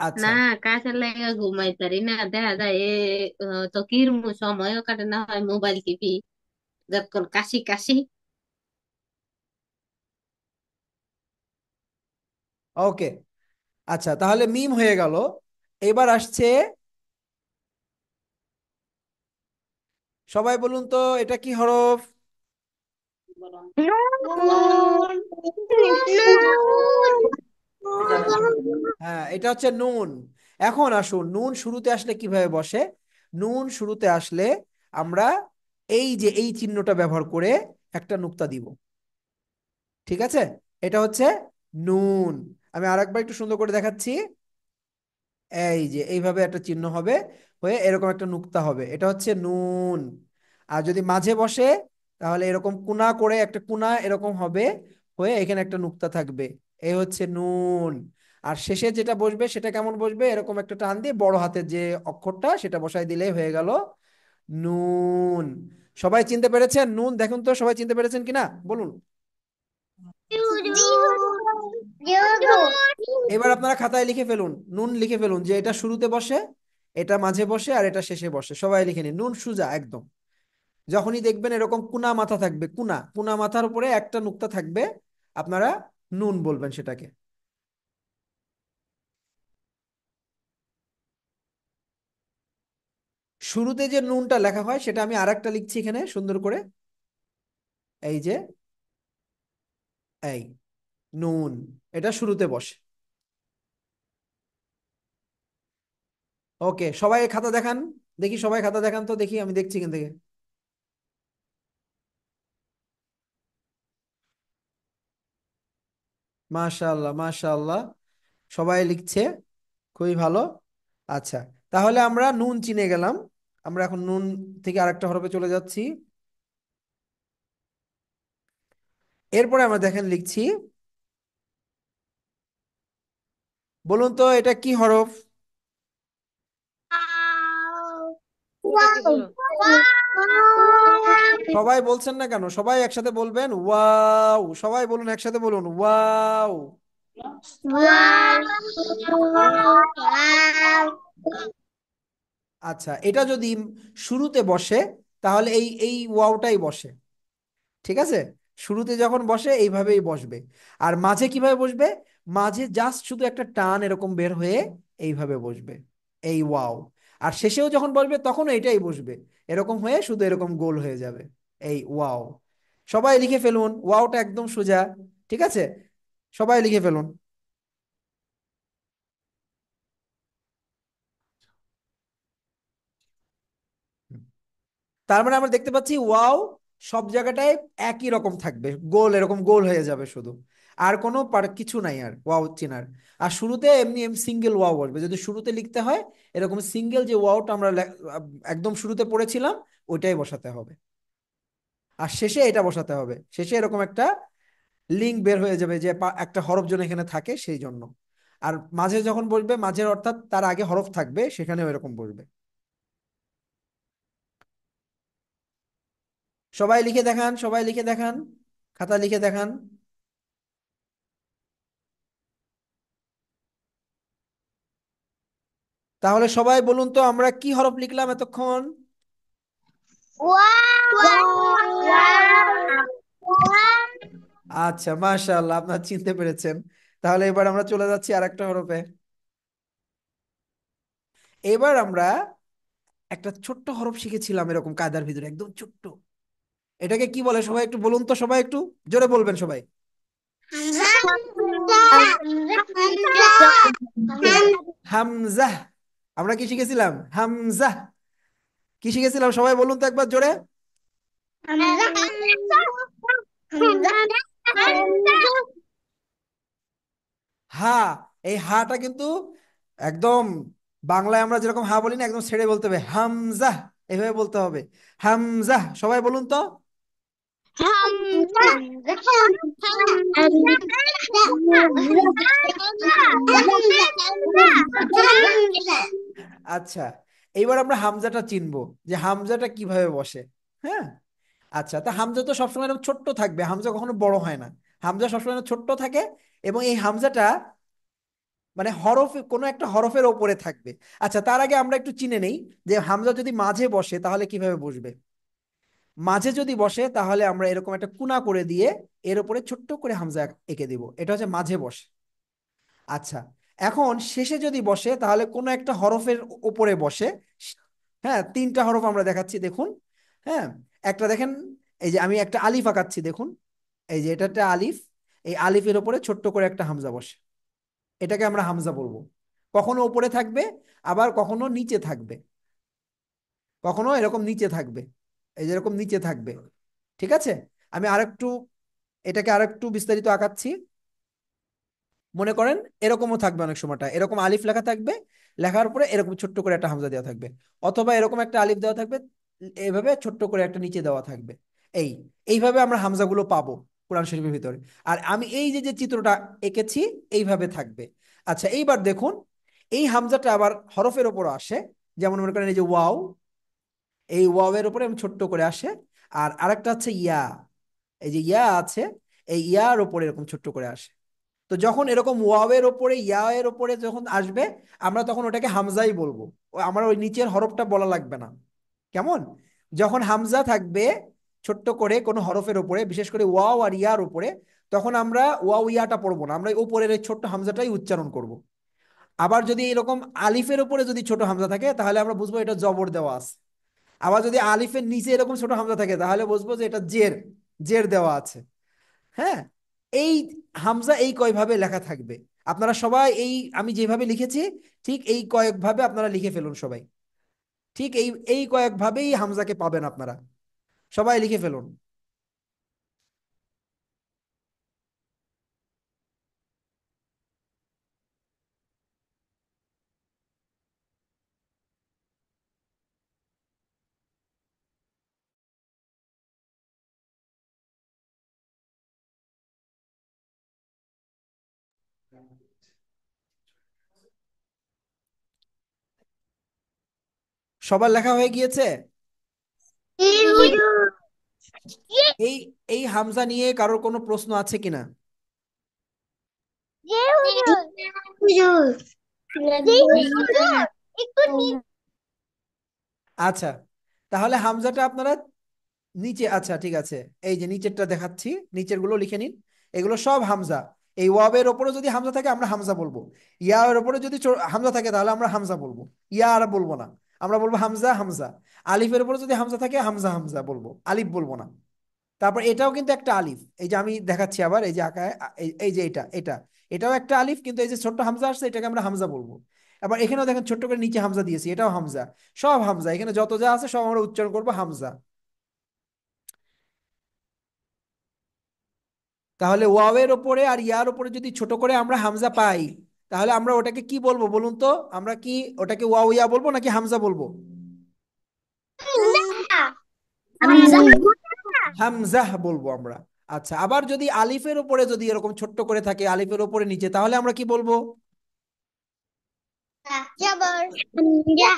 আচ্ছা। না, কাজের লাগে ঘুমাইতারি না, দেখা যায় তো কিরম সময়ও কাটে না, হয় মোবাইল টিভি যতক্ষণ কাশি কাশি। ওকে, আচ্ছা তাহলে মিম হয়ে গেল। এবার আসছে, সবাই বলুন তো এটা কি হরফ? নুন। হ্যাঁ, এটা হচ্ছে নুন। এখন আসুন, নুন শুরুতে আসলে কিভাবে বসে। নুন শুরুতে আসলে আমরা এই যে এই চিহ্নটা ব্যবহার করে একটা নুক্তা দিব। ঠিক আছে, এটা হচ্ছে নুন। আমি আরেকবার একটু সুন্দর করে দেখাচ্ছি। এই যে এইভাবে একটা চিহ্ন হবে, হয়ে এরকম একটা নুক্তা হবে, এটা হচ্ছে নুন। আর যদি মাঝে বসে তাহলে এরকম কুনা করে একটা কুনা এরকম হবে, হয়ে এখানে একটা নুক্তা থাকবে, এই হচ্ছে নুন। আর শেষে যেটা বসবে সেটা কেমন বসবে, এরকম একটা টান দিয়ে বড় হাতের যে অক্ষরটা সেটা বসাই দিলেই হয়ে গেল নুন। সবাই চিনতে পেরেছেন নুন? দেখুন তো সবাই চিনতে পেরেছেন কিনা, বলুন। জি হুজুর। এবার আপনারা খাতায় লিখে ফেলুন, নুন লিখে ফেলুন যে এটা শুরুতে বসে, এটা মাঝে বসে, আর এটা শেষে বসে। সবাই লিখে নিন, নুন সুজা একদম। যখনই দেখবেন এরকম কুনা মাথা থাকবে, কুনা কুনা মাথার উপরে একটা নুক্তা থাকবে, আপনারা নুন বলবেন সেটাকে। শুরুতে যে নুনটা লেখা হয় সেটা আমি আরেকটা লিখছি এখানে সুন্দর করে, এই যে, এই নুন, এটা শুরুতে বসে। ওকে, সবাই খাতা দেখান, দেখি সবাই খাতা দেখান তো দেখি, আমি দেখছি এখান থেকে। মাশাআল্লাহ মাশাআল্লাহ, সবাই লিখছে, খুবই ভালো। আচ্ছা, তাহলে আমরা নুন চিনে গেলাম। আমরা এখন নুন থেকে আরেকটা হরফে চলে যাচ্ছি। এরপরে আমরা দেখেন লিখছি, বলুন তো এটা কি হরফ? এটা কি বলো? সবাই বলছেন না কেন, সবাই একসাথে বলবেন ওয়াও, সবাই বলুন একসাথে বলুন ওয়াও। আচ্ছা, এটা যদি শুরুতে বসে তাহলে এই এই ওয়াওটাই বসে। ঠিক আছে, শুরুতে যখন বসে এইভাবেই বসবে। আর মাঝে কিভাবে বসবে, মাঝে জাস্ট শুধু একটা টান এরকম বের হয়ে এইভাবে বসবে, এই ওয়াও। আর শেষেও যখন বসবে তখন এটাই বসবে, এরকম হয়ে শুধু এরকম গোল হয়ে যাবে, এই ওয়াও। সবাই লিখে ফেলুন, ওয়াওটা একদম সোজা। ঠিক আছে, সবাই লিখে ফেলুন। তার মানে আমরা দেখতে পাচ্ছি ওয়াও সব জায়গাটায় একই রকম থাকবে, গোল এরকম গোল হয়ে যাবে শুধু, আর কোনো কিছু নাই আর ওয়াও চেনার। আর শুরুতে এমনি এমনি সিঙ্গেল ওয়াও বসবে, যদি শুরুতে লিখতে হয় এরকম সিঙ্গেল যে ওয়াওটা আমরা একদম শুরুতে পড়েছিলাম ওইটাই বসাতে হবে। আর শেষে এটা বসাতে হবে, শেষে এরকম একটা লিঙ্ক বের হয়ে যাবে যে একটা হরফ যেন এখানে থাকে সেই জন্য। আর মাঝে যখন বসবে, মাঝের অর্থাৎ তার আগে হরফ থাকবে, সেখানেও এরকম বসবে। সবাই লিখে দেখান, সবাই লিখে দেখান, খাতা লিখে দেখান। তাহলে সবাই বলুন তো আমরা কি হরফ লিখলাম এতক্ষণ? আচ্ছা মাশাআল্লাহ, আপনারা চিনতে পেরেছেন। তাহলে এবার আমরা চলে যাচ্ছি আরেকটা হরফে। এবার আমরা একটা ছোট্ট হরফ শিখেছিলাম এরকম কায়দার ভিতরে, একদম ছোট্ট। এটাকে কি বলে সবাই একটু বলুন তো, সবাই একটু জোরে বলবেন সবাই। হামজা। আমরা কি শিখেছিলাম, হামজা। কি শিখেছিলাম সবাই বলুন তো একবার জোরে। হা। এই হাটা কিন্তু একদম বাংলায় আমরা যেরকম হা বলি না, একদম ছেড়ে বলতে হবে, হামজা, এভাবে বলতে হবে, হামজা। সবাই বলুন তো। আচ্ছা, এইবার আমরা হামজাটা চিনবো যে হামজাটা কিভাবে বসে। হ্যাঁ, আচ্ছা, তা হামজা তো সবসময় এরকম ছোট্ট থাকবে, হামজা কখনো বড় হয় না। হামজা সবসময় এরকম ছোট্ট থাকে, এবং এই হামজাটা মানে কোনো একটা হরফের ওপরে থাকবে। আচ্ছা, তার আগে আমরা একটু চিনে নেই যে হামজা যদি মাঝে বসে তাহলে কিভাবে বসবে। মাঝে যদি বসে তাহলে আমরা এরকম একটা কুনা করে দিয়ে এর উপরে ছোট্ট করে হামজা এঁকে দিব, এটা হচ্ছে মাঝে বসে। আচ্ছা, এখন শেষে যদি বসে তাহলে কোনো একটা হরফের উপরে বসে। হ্যাঁ, তিনটা হরফ আমরা দেখাচ্ছি দেখুন। হ্যাঁ, একটা দেখেন, এই যে আমি একটা আলিফ আঁকাচ্ছি দেখুন, এই যে এটা একটা আলিফ, এই আলিফের উপরে ছোট্ট করে একটা হামজা বসে, এটাকে আমরা হামজা বলবো। কখনো উপরে থাকবে, আবার কখনো নিচে থাকবে, কখনো এরকম নিচে থাকবে, এই যে এরকম নিচে থাকবে। ঠিক আছে, আমি আরেকটু এটাকে আরেকটু বিস্তারিত আঁকাচ্ছি। মনে করেন এরকমও থাকবে, অনেক সময়টা এরকম আলিফ লেখা থাকবে, লেখার উপরে এরকম ছোট্ট করে একটা হামজা দেওয়া থাকবে, অথবা এরকম একটা আলিফ দেওয়া থাকবে, এইভাবে ছোট্ট করে একটা নিচে দেওয়া থাকবে। এই এইভাবে আমরা হামজাগুলো পাবো কোরআন শরীফের ভিতরে। আর আমি এই যে যে চিত্রটা এঁকেছি এইভাবে থাকবে। আচ্ছা, এইবার দেখুন, এই হামজাটা আবার হরফের ওপর আসে। যেমন মনে করেন এই যে ওয়াও, এই ওয়াও এর উপরে আমি ছোট্ট করে আসে। আর আরেকটা হচ্ছে ইয়া, এই যে ইয়া আছে, এই ইয়ার উপরে এরকম ছোট্ট করে আসে। তো যখন এরকম ওয়াওয়ের ওপরে ইয়া এর ওপরে যখন আসবে, আমরা তখন ওটাকে হামজাই বলবো। আমার ওই নিচের হরফটা বলা লাগবে না। কেমন? যখন হামজা থাকবে ছোট্ট করে কোনো হরফের উপরে, বিশেষ করে ওয়াও আর ইয়ার উপরে, তখন আমরা ওয়াও ইয়াটা পড়বো না, আমরা উপরের এই ছোট্ট হামজাটাই উচ্চারণ করব। আবার যদি এরকম আলিফের উপরে যদি ছোট হামজা থাকে তাহলে আমরা বুঝবো এটা জবর দেওয়া আছে। আবার যদি আলিফের নিচে এরকম ছোট হামজা থাকে তাহলে বুঝবো যে এটা জের, জের দেওয়া আছে। হ্যাঁ, এই হামজা এই কয়ভাবে লেখা থাকবে। আপনারা সবাই এই আমি যেভাবে লিখেছি ঠিক এই কয়েকভাবে আপনারা লিখে ফেলুন সবাই। ঠিক এই এই কয়েকভাবেই হামজাকে পাবেন আপনারা, সবাই লিখে ফেলুন। সবার লেখা হয়ে গিয়েছে? জি হুজুর। এই এই হামজা নিয়ে কারোর কোনো প্রশ্ন আছে কিনা? জি হুজুর। হুজুর। জি হুজুর। একটু আচ্ছা, তাহলে হামজাটা আপনারা নিচে, আচ্ছা ঠিক আছে, এই যে নিচেরটা দেখাচ্ছি, নিচের গুলো লিখে নিন। এগুলো সব হামজা। এই ওয়াবের ওপরে যদি হামজা থাকে আমরা হামজা বলবো, ইয়া এর ওপরে যদি হামজা থাকে তাহলে আমরা হামজা বলবো, ইয়া আর বলবো না, আমরা বলবো হামজা হামজা। আলিফের উপরে যদি হামজা থাকে হামজা হামজা বলবো, আলিফ বলবো না। তারপর এটাও কিন্তু একটা আলিফ, এই যে আমি দেখাচ্ছি আবার, এই যে আঁকায় এই যে এটা এটা এটাও একটা আলিফ, কিন্তু এই যে ছোট্ট হামজা আসছে এটাকে আমরা হামজা বলবো। আবার এখানেও দেখেন ছোট্ট করে নিচে হামজা দিয়েছি, এটাও হামজা। সব হামজা, এখানে যত যা আছে সব আমরা উচ্চারণ করবো হামজা। তাহলে ওয়াওয়ের ওপরে আর ইয়ার ওপরে যদি ছোট করে আমরা হামজা পাই তাহলে আমরা ওটাকে কি বলবো বলুন তো? আমরা কি ওটাকে ওয়াও ইয়া বলবো নাকি হামজা বলবো? না। হামজা। হামজাহ বলবো আমরা। আচ্ছা, আবার যদি আলিফের উপরে যদি এরকম ছোট্ট করে থাকে আলিফের উপরে নিচে তাহলে আমরা কি বলবো? জবর। হামজা।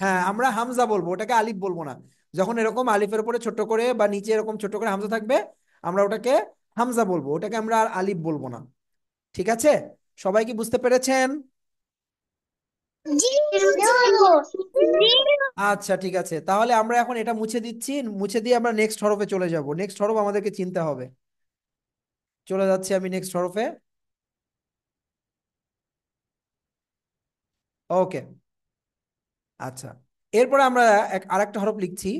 হ্যাঁ, আমরা হামজা বলবো, ওটাকে আলিফ বলবো না। যখন এরকম আলিফের উপরে ছোট্ট করে বা নিচে এরকম ছোট্ট করে হামজা থাকবে আমরা ওটাকে হামজা বলবো, ওটাকে আমরা আর আলিফ বলবো না। ঠিক আছে, সবাই কি বুঝতে পেরেছেন? জি হুজুর। জি। আচ্ছা ঠিক আছে, তাহলে আমরা এখন এটা মুছে দিচ্ছি, মুছে দিয়ে আমরা নেক্সট হরফে চলে যাব। নেক্সট হরফ আমাদেরকে চিনতে হবে। চলে যাচ্ছি আমি নেক্সট হরফে। ওকে, আচ্ছা, এরপরে আমরা আরেকটা হরফ লিখছি।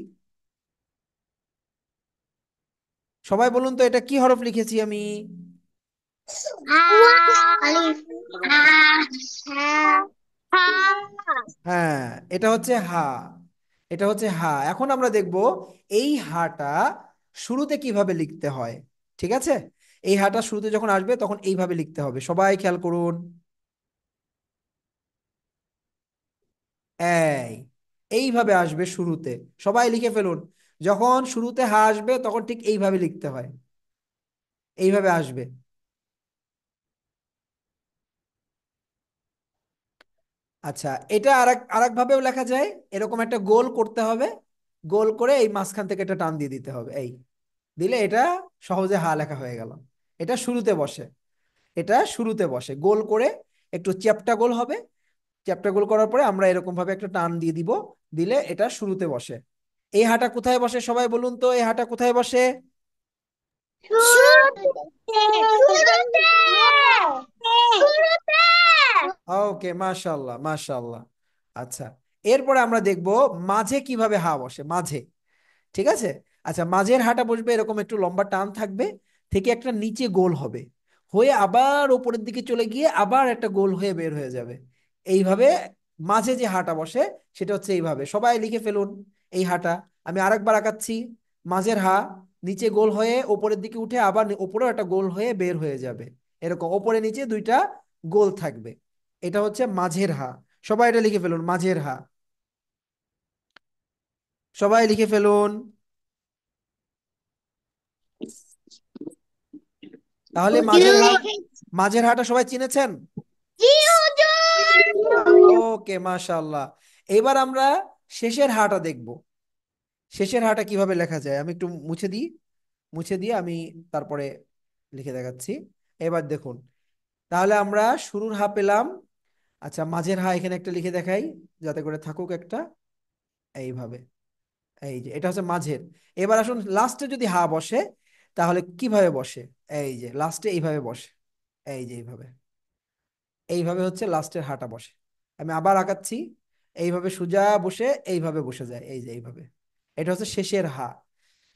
সবাই বলুন তো এটা কি হরফ লিখেছি আমি? আলিফ। হা। হ্যাঁ, এটা হচ্ছে হা, এটা হচ্ছে হা। এখন আমরা দেখব এই হাটা শুরুতে কিভাবে লিখতে হয়। ঠিক আছে, এই হাটা শুরুতে যখন আসবে তখন এইভাবে লিখতে হবে, সবাই খেয়াল করুন। এই এইভাবে আসবে শুরুতে, সবাই লিখে ফেলুন। যখন শুরুতে হা আসবে তখন ঠিক এইভাবে লিখতে হয়, এইভাবে আসবে। আচ্ছা, এটা আরেক আরেক ভাবেও লেখা যায়, এরকম একটা গোল করতে হবে, গোল করে এই মাঝখান থেকে একটা টান দিয়ে দিতে হবে, এই দিলে এটা সহজে হা লেখা হয়ে গেল। এটা শুরুতে বসে, এটা শুরুতে বসে গোল করে, একটু চ্যাপ্টা গোল হবে। চ্যাপ্টা গোল করার পরে আমরা এরকম ভাবে একটা টান দিয়ে দিব, দিলে এটা শুরুতে বসে। এই হাটা কোথায় বসে সবাই বলুন তো, এই হাটা কোথায় বসে? শুরুতে শুরুতে শুরুতে ওকে, মাশাআল্লাহ মাশাআল্লাহ। আচ্ছা, এরপরে আমরা দেখব মাঝে কিভাবে হা বসে, মাঝে। ঠিক আছে। আচ্ছা, মাঝের হাটা বসবে এরকম, একটু লম্বা টান থাকবে, থেকে একটা নিচে গোল হবে, হয়ে আবার উপরের দিকে চলে গিয়ে আবার একটা গোল হয়ে বের হয়ে যাবে। এইভাবে মাঝে যে হাটা বসে সেটা হচ্ছে এইভাবে। সবাই লিখে ফেলুন এই হাটা। আমি আরেকবার আঁকাচ্ছি। মাঝের হা নিচে গোল হয়ে উপরের দিকে উঠে আবার উপরেও একটা গোল হয়ে বের হয়ে যাবে, এরকম ওপরে নিচে দুইটা গোল থাকবে। এটা হচ্ছে মাঝের হা। সবাই এটা লিখে ফেলুন, মাঝের হা। সবাই লিখে ফেলুন। তাহলে মাঝের হা, মাঝের হাটা সবাই চিনেছেন? জি হুজুর। ওকে, মাশাআল্লাহ। এবার আমরা শেষের হাটা দেখব। শেষের হাটা কিভাবে লেখা যায় আমি একটু মুছে দিই, মুছে দিয়ে আমি তারপরে লিখে দেখাচ্ছি। এবার দেখুন, তাহলে আমরা শুরুর হা পেলাম। আচ্ছা, মাঝের হা এখানে একটা লিখে দেখাই, যাতে করে থাকুক একটা, এইভাবে। এই যে এটা হচ্ছে মাঝের। এবার আসুন লাস্টে যদি হা বসে তাহলে কিভাবে বসে। এই যে লাস্টে এইভাবে বসে, এই যে এইভাবে। এইভাবে হচ্ছে লাস্টের হাটা বসে। আমি আবার আঁকাচ্ছি। এইভাবে সোজা বসে এইভাবে বসে যায়, এই যে এইভাবে। এটা হচ্ছে শেষের হা।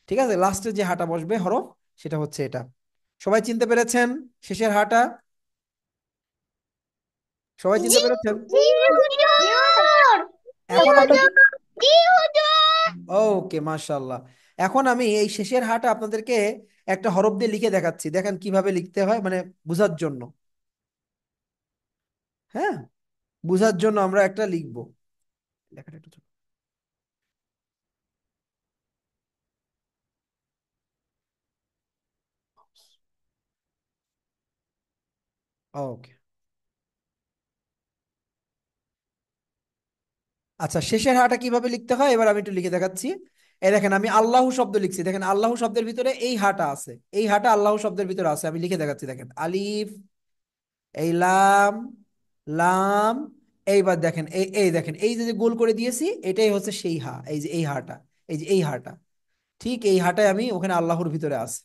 ঠিক আছে, লাস্টের যে হাটা বসবে হরফ, সেটা হচ্ছে এটা। সবাই চিনতে পেরেছেন শেষের হাটা? সবাই চিনতে জি পেরেছেন? জি হুজুর। এখন আমি, জি হুজুর। ওকে মাশাআল্লাহ। এখন আমি এই শেষের হাটা আপনাদেরকে একটা হরফ দিয়ে লিখে দেখাচ্ছি, দেখেন কিভাবে লিখতে হয়, মানে বোঝার জন্য। হ্যাঁ, বোঝার জন্য আমরা একটা লিখবো। লেখাটা একটু ছোট। ওকে। আচ্ছা, শেষের হাটা কিভাবে লিখতে হয় এবার আমি একটু লিখে দেখাচ্ছি। এই দেখেন আমি আল্লাহু শব্দ লিখছি, দেখেন আল্লাহু শব্দের ভিতরে এই হাটা আছে, এই হাটা আল্লাহু শব্দের ভিতরে আছে। আমি লিখে দেখাচ্ছি, দেখেন আলিফ, এই লাম, লাম। এইবার দেখেন এই এই দেখেন এই যে যে গোল করে দিয়েছি, এটাই হচ্ছে সেই হা, এই যে এই হাটা, এই যে এই হাটা। ঠিক এই হাটায় আমি ওখানে আল্লাহর ভিতরে আছে,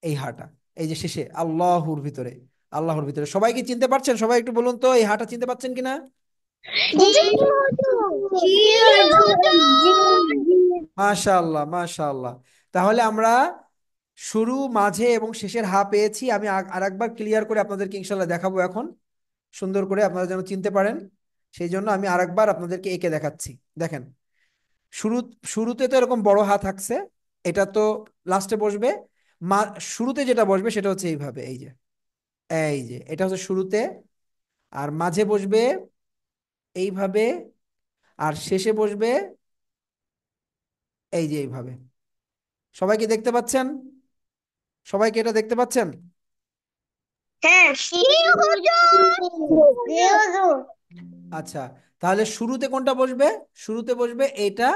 এই হাটা। এই যে শেষে আল্লাহর ভিতরে, আল্লাহর ভিতরে। সবাই কি চিনতে পারছেন? সবাই একটু বলুন তো এই হাটা চিনতে পারছেন কিনা? জি হুজুর। জি হুজুর। মাশাআল্লাহ মাশাআল্লাহ। তাহলে আমরা শুরু, মাঝে এবং শেষের হা পেয়েছি। আমি আরেকবার ক্লিয়ার করে আপনাদেরকে ইনশাল্লাহ দেখাবো এখন, সুন্দর করে আপনারা যেন চিনতে পারেন। সেই জন্য আমি আরেকবার আপনাদেরকে এঁকে দেখাচ্ছি। দেখেন, শুরু, শুরুতে তো এরকম বড় হা থাকছে, এটা তো লাস্টে বসবে। মা, শুরুতে যেটা বসবে সেটা হচ্ছে এইভাবে, এই যে, এই যে এটা হচ্ছে শুরুতে। আর মাঝে বসবে এইভাবে, আর শেষে বসবে এই যে এইভাবে। সবাই কি দেখতে পাচ্ছেন? সবাই কি এটা দেখতে পাচ্ছেন? হ্যাঁ জি হুজুর। জি হুজুর। আচ্ছা, তাহলে শুরুতে কোনটা বসবে? শুরুতে বসবে এটা।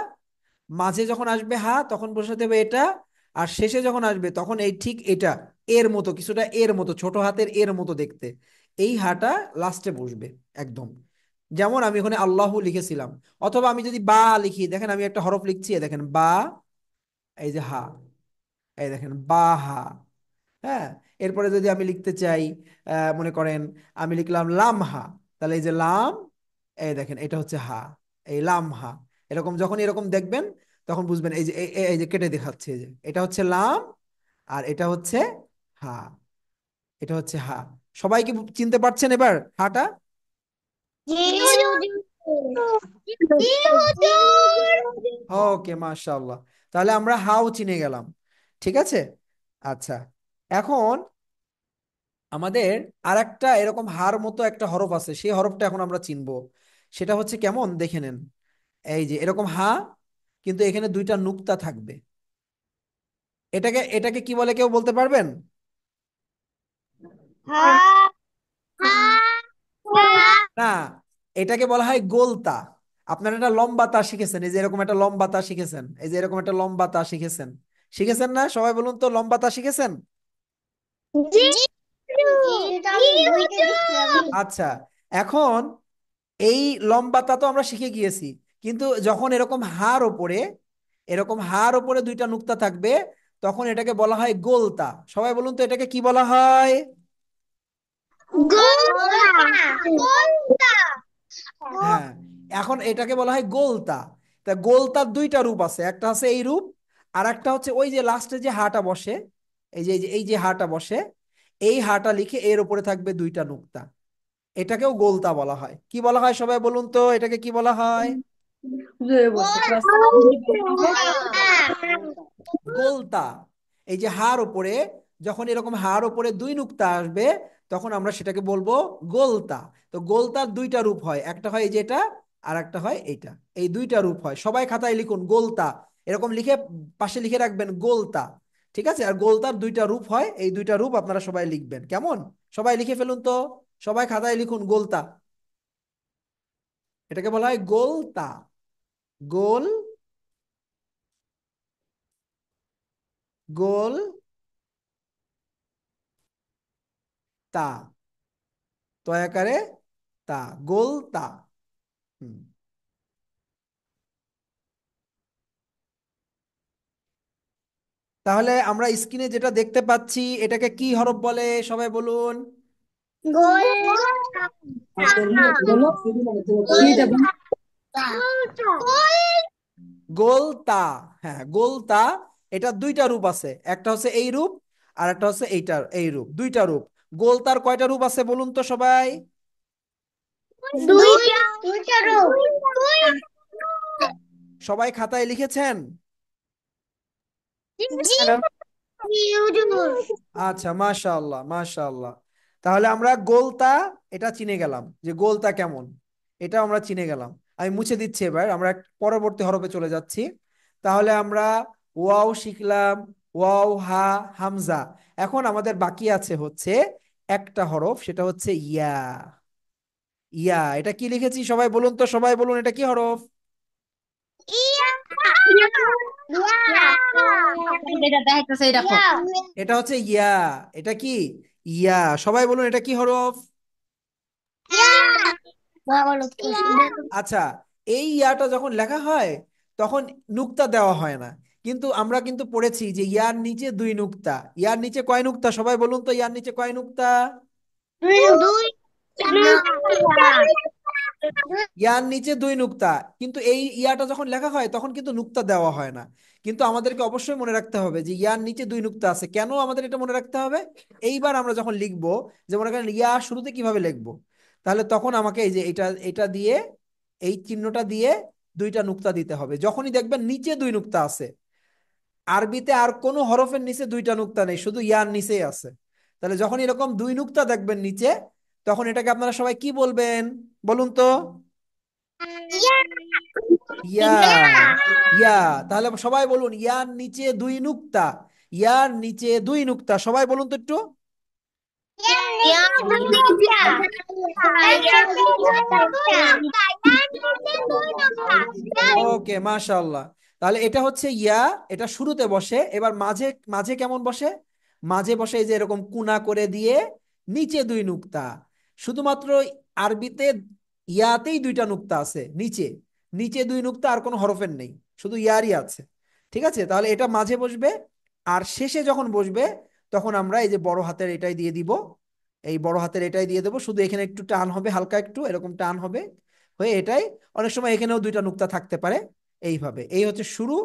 মাঝে যখন আসবে হা তখন বসাতে হবে এটা। আর শেষে যখন আসবে তখন এই ঠিক এটা, এর মতো কিছুটা, এর মতো ছোট হাতের এর মতো দেখতে, এই হাটা লাস্টে বসবে একদম। যেমন আমি ওখানে আল্লাহু লিখেছিলাম, অথবা আমি যদি বা লিখি, দেখেন আমি একটা হরফ লিখছি, এই দেখেন বা, এই যে হা, এই দেখেন বা হা। হ্যাঁ, এরপরে যদি আমি লিখতে চাই, মনে করেন আমি লিখলাম লাম হা, তাহলে এই যে লাম, এই দেখেন এটা হচ্ছে হা, এই লাম হা। এরকম যখন এরকম দেখবেন তখন বুঝবেন, এই যে এই যে কেটে দেখাচ্ছে, এই যে এটা হচ্ছে লাম, আর এটা হচ্ছে হা, এটা হচ্ছে হা। সবাই কি চিনতে পারছেন এবার হাটা? জি হুজুর। জি হুজুর। ওকে, মাশাআল্লাহ। তাহলে আমরা হাও চিনে গেলাম। ঠিক আছে। আচ্ছা, এখন আমাদের আরেকটা এরকম হার মতো একটা হরফ আছে, সেই হরফটা এখন আমরা চিনবো। সেটা হচ্ছে কেমন দেখে নেন। এই যে এরকম হা, কিন্তু এখানে দুইটা নুক্তা থাকবে। এটাকে এটাকে কি বলে কেউ বলতে পারবেন? হা হা হা। না, এটাকে বলা হয় গোলতা। আপনারা একটা লম্বা তা শিখেছেন, এই যে এরকম একটা লম্বা তা শিখেছেন, এই যে এরকম একটা লম্বা তা শিখেছেন, শিখেছেন না? সবাই বলুন তো, লম্বা তা শিখেছেন? জি হুজুর। জি হুজুর। আচ্ছা, এখন এই লম্বাতা তো আমরা শিখে গিয়েছি, কিন্তু যখন এরকম হার ওপরে দুইটা নুক্তা থাকবে, তখন এটাকে বলা হয় গোলতা। সবাই বলুন তো এটাকে কি বলা হয়? গোলতা গোলতা হ্যাঁ, এখন এটাকে বলা হয় গোলতা। তা গোলতার দুইটা রূপ আছে, একটা আছে এই রূপ, আর একটা হচ্ছে ওই যে লাস্টে যে হাটা বসে, এই যে হাটা বসে, এই হাটা লিখে এর উপরে থাকবে দুইটা নুক্তা, এটাকেও গোলতা বলা হয়। কি বলা হয় সবাই বলুন তো এটাকে কি বলা হয়? গোলতা। এই যে হার উপরে, যখন এরকম হার উপরে দুই নুক্তা আসবে, তখন আমরা সেটাকে বলবো গোলতা। তো গোলতার দুইটা রূপ হয়, একটা হয় এই যেটা, আর একটা হয় এইটা। এই দুইটা রূপ হয়, সবাই খাতায় লিখুন গোলতা, এরকম লিখে পাশে লিখে রাখবেন গোলতা। ঠিক আছে? আর গোলতার দুইটা রূপ হয়, এই দুইটা রূপ আপনারা সবাই লিখবেন, কেমন? সবাই লিখে ফেলুন তো, সবাই খাতায় লিখুন গোলতা। এটাকে বলা হয় গোলতা। গোল, গোল তা, তয়াকারে তা, গোল তা। হুম। তাহলে আমরা স্ক্রিনে যেটা দেখতে পাচ্ছি, এটাকে কি হরফ বলে সবাই বলুন? গোলতা গোল তা। হ্যাঁ, গোল তা। এটা দুইটা রূপ আছে, একটা হচ্ছে এই রূপ, আর একটা হচ্ছে এইটার এই রূপ, দুইটা রূপ। গোল তার কয়টা রূপ আছে বলুন তো সবাই? দুইটা দুইটা রূপ সবাই খাতায় লিখেছেন? জি হুজুর আচ্ছা, মাশাআল্লাহ মাশাআল্লাহ। তাহলে আমরা গোলতা এটা চিনে গেলাম, যে গোলতা কেমন, এটা আমরা চিনে গেলাম। আমি মুছে দিচ্ছি, এবার আমরা পরবর্তী হরফে চলে যাচ্ছি। তাহলে আমরা ওয়াও শিখলাম, ওয়াও, হা, হামজা। এখন আমাদের বাকি আছে হচ্ছে একটা হরফ, সেটা হচ্ছে ইয়া। ইয়া, এটা কি লিখেছি সবাই বলুন তো, সবাই বলুন এটা কি হরফ? ইয়া যেটা দেখাইতেছে এই দেখো। এটা হচ্ছে ইয়া। এটা কি? ইয়া। সবাই বলুন এটা কি হরফ? আচ্ছা, এই ইয়াটা যখন লেখা হয়, তখন নুক্তা দেওয়া হয় না, কিন্তু আমরা কিন্তু পড়েছি যে ইয়ার নিচে দুই নুক্তা। ইয়ার নিচে কয় নুক্তা সবাই বলুন তো, ইয়ার নিচে কয় নুক্তা? দুই ইয়ার নিচে দুই নুক্তা। কিন্তু এই ইয়াটা যখন লেখা হয় তখন কিন্তু নুক্তা দেওয়া হয় না। কিন্তু আমাদেরকে অবশ্যই মনে রাখতে হবে যে ইয়ার নিচে দুই নুক্তা আছে, কেন আমাদের এটা মনে রাখতে হবে? এইবার আমরা যখন লিখবো, যে মনে করেন ইয়া শুরুতে কিভাবে লিখবো, তাহলে তখন আমাকে এই যে এটা এটা দিয়ে, এই চিহ্নটা দিয়ে দুইটা নুক্তা দিতে হবে। যখনই দেখবেন নিচে দুই নুক্তা আছে, আরবিতে আর কোনো হরফের নিচে দুইটা নুক্তা নেই, শুধু ইয়ার নিচেই আছে। তাহলে যখন এরকম দুই নুক্তা দেখবেন নিচে, তখন এটাকে আপনারা সবাই কি বলবেন বলুন তো? ইয়া। ইয়া। তাহলে সবাই বলুন ইয়ার নিচে দুই নুক্তা। ইয়ার নিচে দুই নুক্তা, সবাই বলুন তো একটু। ওকে, মাশাআল্লাহ। তাহলে এটা হচ্ছে ইয়া, এটা শুরুতে বসে। এবার মাঝে, মাঝে কেমন বসে? মাঝে বসে এই যে এরকম কুনা করে দিয়ে নিচে দুই নুক্তা। শুধুমাত্র আরবিতে ইয়াতেই দুইটা নুক্তা আছে নিচে, নিচে দুই নুক্তা, আর কোনো হরফের নেই, শুধু ইয়ারই আছে। ঠিক আছে? তাহলে এটা মাঝে বসবে, আর শেষে যখন বসবে, তখন আমরা এই যে বড় হাতের এটাই দিয়ে দিব, এই বড় হাতের এটাই দিয়ে দেবো। শুধু এখানে একটু টান হবে, হালকা একটু এরকম টান হবে, হয়ে এটাই। অনেক সময় এখানেও দুইটা নুক্তা থাকতে পারে। এইভাবে, এই হচ্ছে শুরু,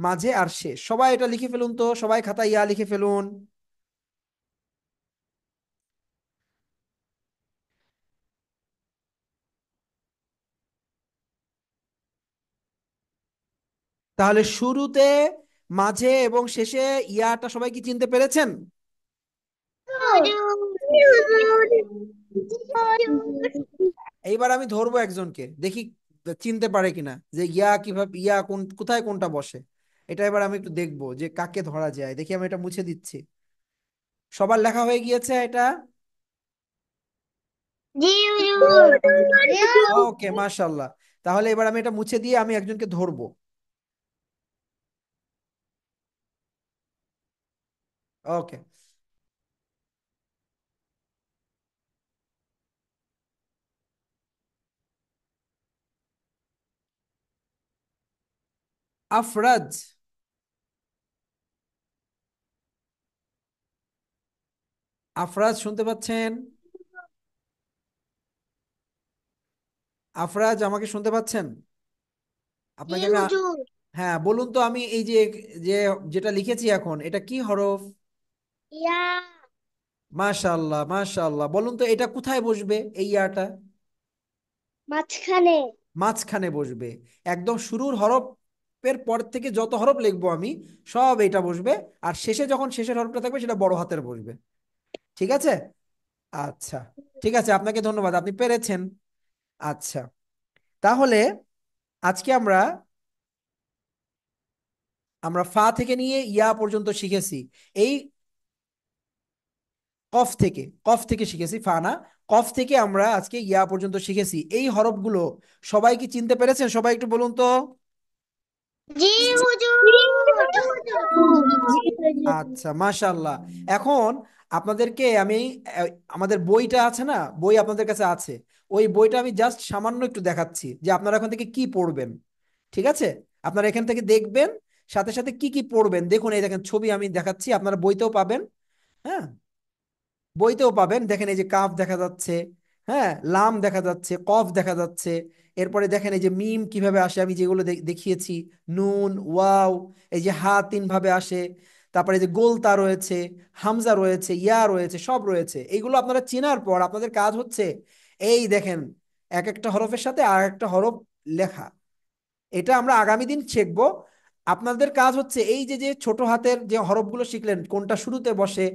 মাঝে আর শেষ। সবাই এটা লিখে ফেলুন তো, সবাই খাতায় ইয়া লিখে ফেলুন। তাহলে শুরুতে, মাঝে এবং শেষে ইয়াটা সবাই কি চিনতে পেরেছেন? এইবার আমি ধরবো একজনকে, দেখি চিনতে পারে কিনা, যে ইয়া কিভাবে, ইয়া কোন কোথায় কোনটা বসে। এটা এবার আমি একটু দেখবো যে কাকে ধরা যায়। দেখি, আমি এটা মুছে দিচ্ছি। সবার লেখা হয়ে গিয়েছে এটা? ওকে, মাশাল্লাহ। তাহলে এবার আমি এটা মুছে দিয়ে আমি একজনকে ধরবো। ওকে। আফরাজ, আফরাজ শুনতে পাচ্ছেন? আফরাজ আমাকে শুনতে পাচ্ছেন? জি আপনাকে আমি হুজুর। হ্যাঁ বলুন তো, আমি এই যে যে যেটা লিখেছি এখন, এটা কি হরফ? ইয়া। মাশাআল্লাহ মাশাআল্লাহ, বলুন তো এটা কোথায় বসবে এই ইয়াটা? মাঝখানে। মাঝখানে বসবে। একদম শুরুর হরফের পর থেকে যত হরফ লিখবো আমি, সব এটা বসবে। আর শেষে যখন শেষের হরফটা থাকবে সেটা বড় হাতের বসবে। ঠিক আছে? আচ্ছা, ঠিক আছে, আপনাকে ধন্যবাদ, আপনি পেরেছেন। আচ্ছা, তাহলে আজকে আমরা আমরা ফা থেকে নিয়ে ইয়া পর্যন্ত শিখেছি। এই কফ থেকে শিখেছি, ফা না, কফ থেকে আমরা আজকে ইয়া পর্যন্ত শিখেছি। এই হরফগুলো সবাই কি চিনতে পেরেছেন? সবাই একটু বলুন তো। জি হুজুর। আচ্ছা, মাশাআল্লাহ। এখন আপনাদেরকে আমি আহ, আমাদের বইটা আছে না, বই আপনাদের কাছে আছে, ওই বইটা আমি জাস্ট সামান্য একটু দেখাচ্ছি যে আপনারা এখান থেকে কি পড়বেন। ঠিক আছে? আপনারা এখান থেকে দেখবেন, সাথে সাথে কি কি পড়বেন দেখুন। এই দেখেন ছবি আমি দেখাচ্ছি, আপনারা বইতেও পাবেন। হ্যাঁ, বইতেও পাবেন। দেখেন এই যে কাফ দেখা যাচ্ছে, হ্যাঁ, লাম দেখা যাচ্ছে, কফ দেখা যাচ্ছে। এরপরে দেখেন এই যে মিম কিভাবে আসে, আমি যেগুলো দেখিয়েছি, নুন, ওয়াও, এই যে হা তিন ভাবে আসে। তারপরে এই যে গোলতা রয়েছে, হামজা রয়েছে, ইয়া রয়েছে, সব রয়েছে। এইগুলো আপনারা চেনার পর আপনাদের কাজ হচ্ছে, এই দেখেন, এক একটা হরফের সাথে আর একটা হরফ লেখা। এটা আমরা আগামী দিন শিখবো। আপনাদের কাজ হচ্ছে এই যে যে ছোট হাতের যে হরফগুলো শিখলেন, কোনটা শুরুতে বসে,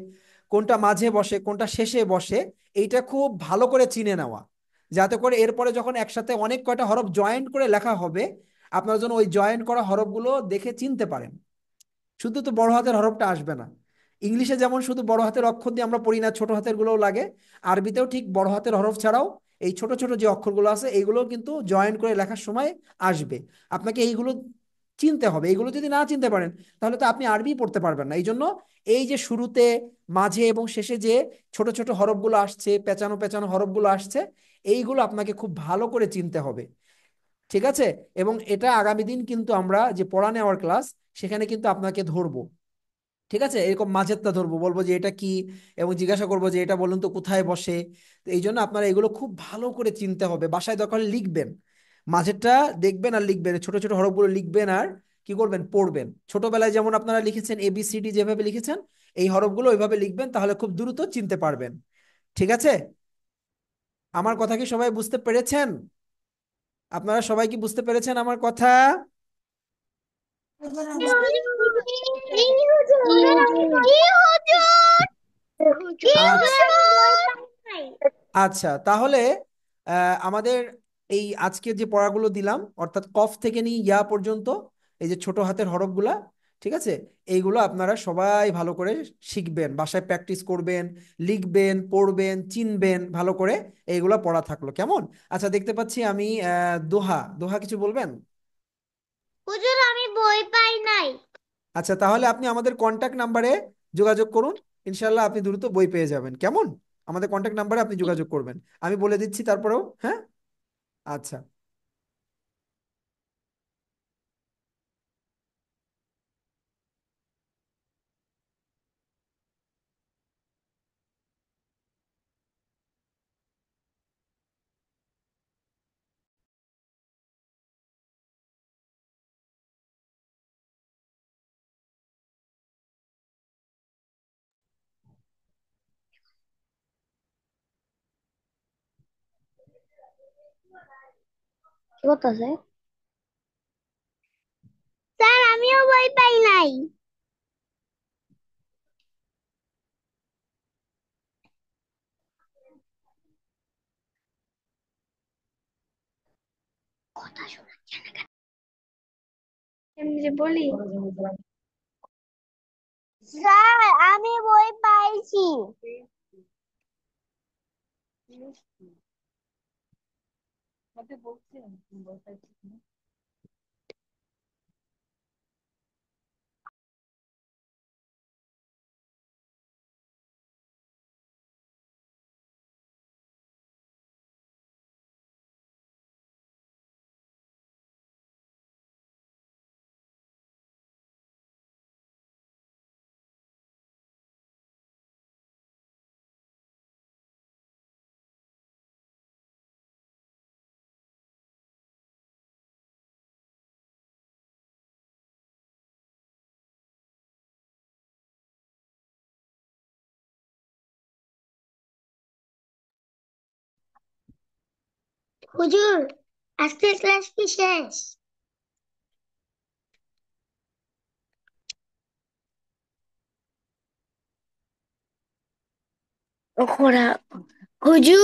কোনটা মাঝে বসে, কোনটা শেষে বসে, এইটা খুব ভালো করে চিনে নেওয়া, যাতে করে এরপরে যখন একসাথে অনেক কয়টা হরফ জয়েন্ট করে লেখা হবে, আপনার জন্য ওই জয়েন্ট করা হরফগুলো দেখে চিনতে পারেন। শুধু তো বড় হাতের হরফটা আসবে না। ইংলিশে যেমন শুধু বড় হাতের অক্ষর দিয়ে আমরা পড়ি না, ছোট হাতের গুলোও লাগে। আরবিতেও ঠিক বড় হাতের হরফ ছাড়াও এই ছোট ছোট যে অক্ষরগুলো আছে এইগুলো কিন্তু জয়েন করে লেখার সময় আসবে। আপনাকে এইগুলো চিনতে হবে। এইগুলো যদি না চিনতে পারেন, তাহলে তো আপনি আরবি পড়তে পারবেন না। এই জন্য এই যে শুরুতে, মাঝে এবং শেষে যে ছোট ছোট হরফগুলো আসছে, পেঁচানো পেঁচানো হরফগুলো আসছে, এইগুলো আপনাকে খুব ভালো করে চিনতে হবে। ঠিক আছে? এবং এটা আগামী দিন কিন্তু আমরা যে পড়া নেওয়ার ক্লাস, সেখানে কিন্তু আপনাকে ধরবো। ঠিক আছে? এরকম মাঝেরটা ধরবো, বলবো যে এটা কি, এবং জিজ্ঞাসা করবো যে এটা বলুন তো কোথায় বসে। তো এই জন্য আপনারা এগুলো খুব ভালো করে চিনতে হবে, বাসায় দরকার হলে লিখবেন। মাঝেরটা দেখবেন আর লিখবেন, ছোট ছোট হরফগুলো লিখবেন আর কি করবেন, পড়বেন। ছোটবেলায় যেমন আপনারা লিখেছেন ABCD, যেভাবে লিখেছেন এই হরফগুলো ওইভাবে লিখবেন, তাহলে খুব দ্রুত চিনতে পারবেন। ঠিক আছে? আমার কথা কি সবাই বুঝতে পেরেছেন? আপনারা সবাই কি বুঝতে পেরেছেন আমার কথা? জি হুজুর। জি হুজুর। জি হুজুর। জি আচ্ছা, হুজুর, আমি বই পাই নাই। আচ্ছা, তাহলে আমাদের এই আজকের যে পড়াগুলো দিলাম, অর্থাৎ কফ থেকে নিয়ে ইয়া পর্যন্ত, এই যে ছোট হাতের হরফগুলা, ঠিক আছে, এইগুলো আপনারা সবাই ভালো করে শিখবেন, বাসায় প্র্যাকটিস করবেন, লিখবেন, পড়বেন, চিনবেন ভালো করে। এইগুলো পড়া থাকলো কেমন? আচ্ছা, দেখতে পাচ্ছি আমি দোহা, দোহা কিছু বলবেন? হুজুর, আমি বই পাই নাই। আচ্ছা, তাহলে আপনি আমাদের কন্ট্যাক্ট নাম্বারে যোগাযোগ করুন, ইনশাল্লাহ আপনি দ্রুত বই পেয়ে যাবেন। কেমন? আমাদের কন্ট্যাক্ট নাম্বারে আপনি যোগাযোগ করবেন, আমি বলে দিচ্ছি তারপরেও। হ্যাঁ, আচ্ছা। কি করতেছে? স্যার, আমিও বই পাই নাই। কথা শোনাচ্ছে না কেন? এমনি যে বলি। স্যার, আমি বই পাইছি। হুজুর, আজকের ক্লাস কি শেষ? ওরা হুজুর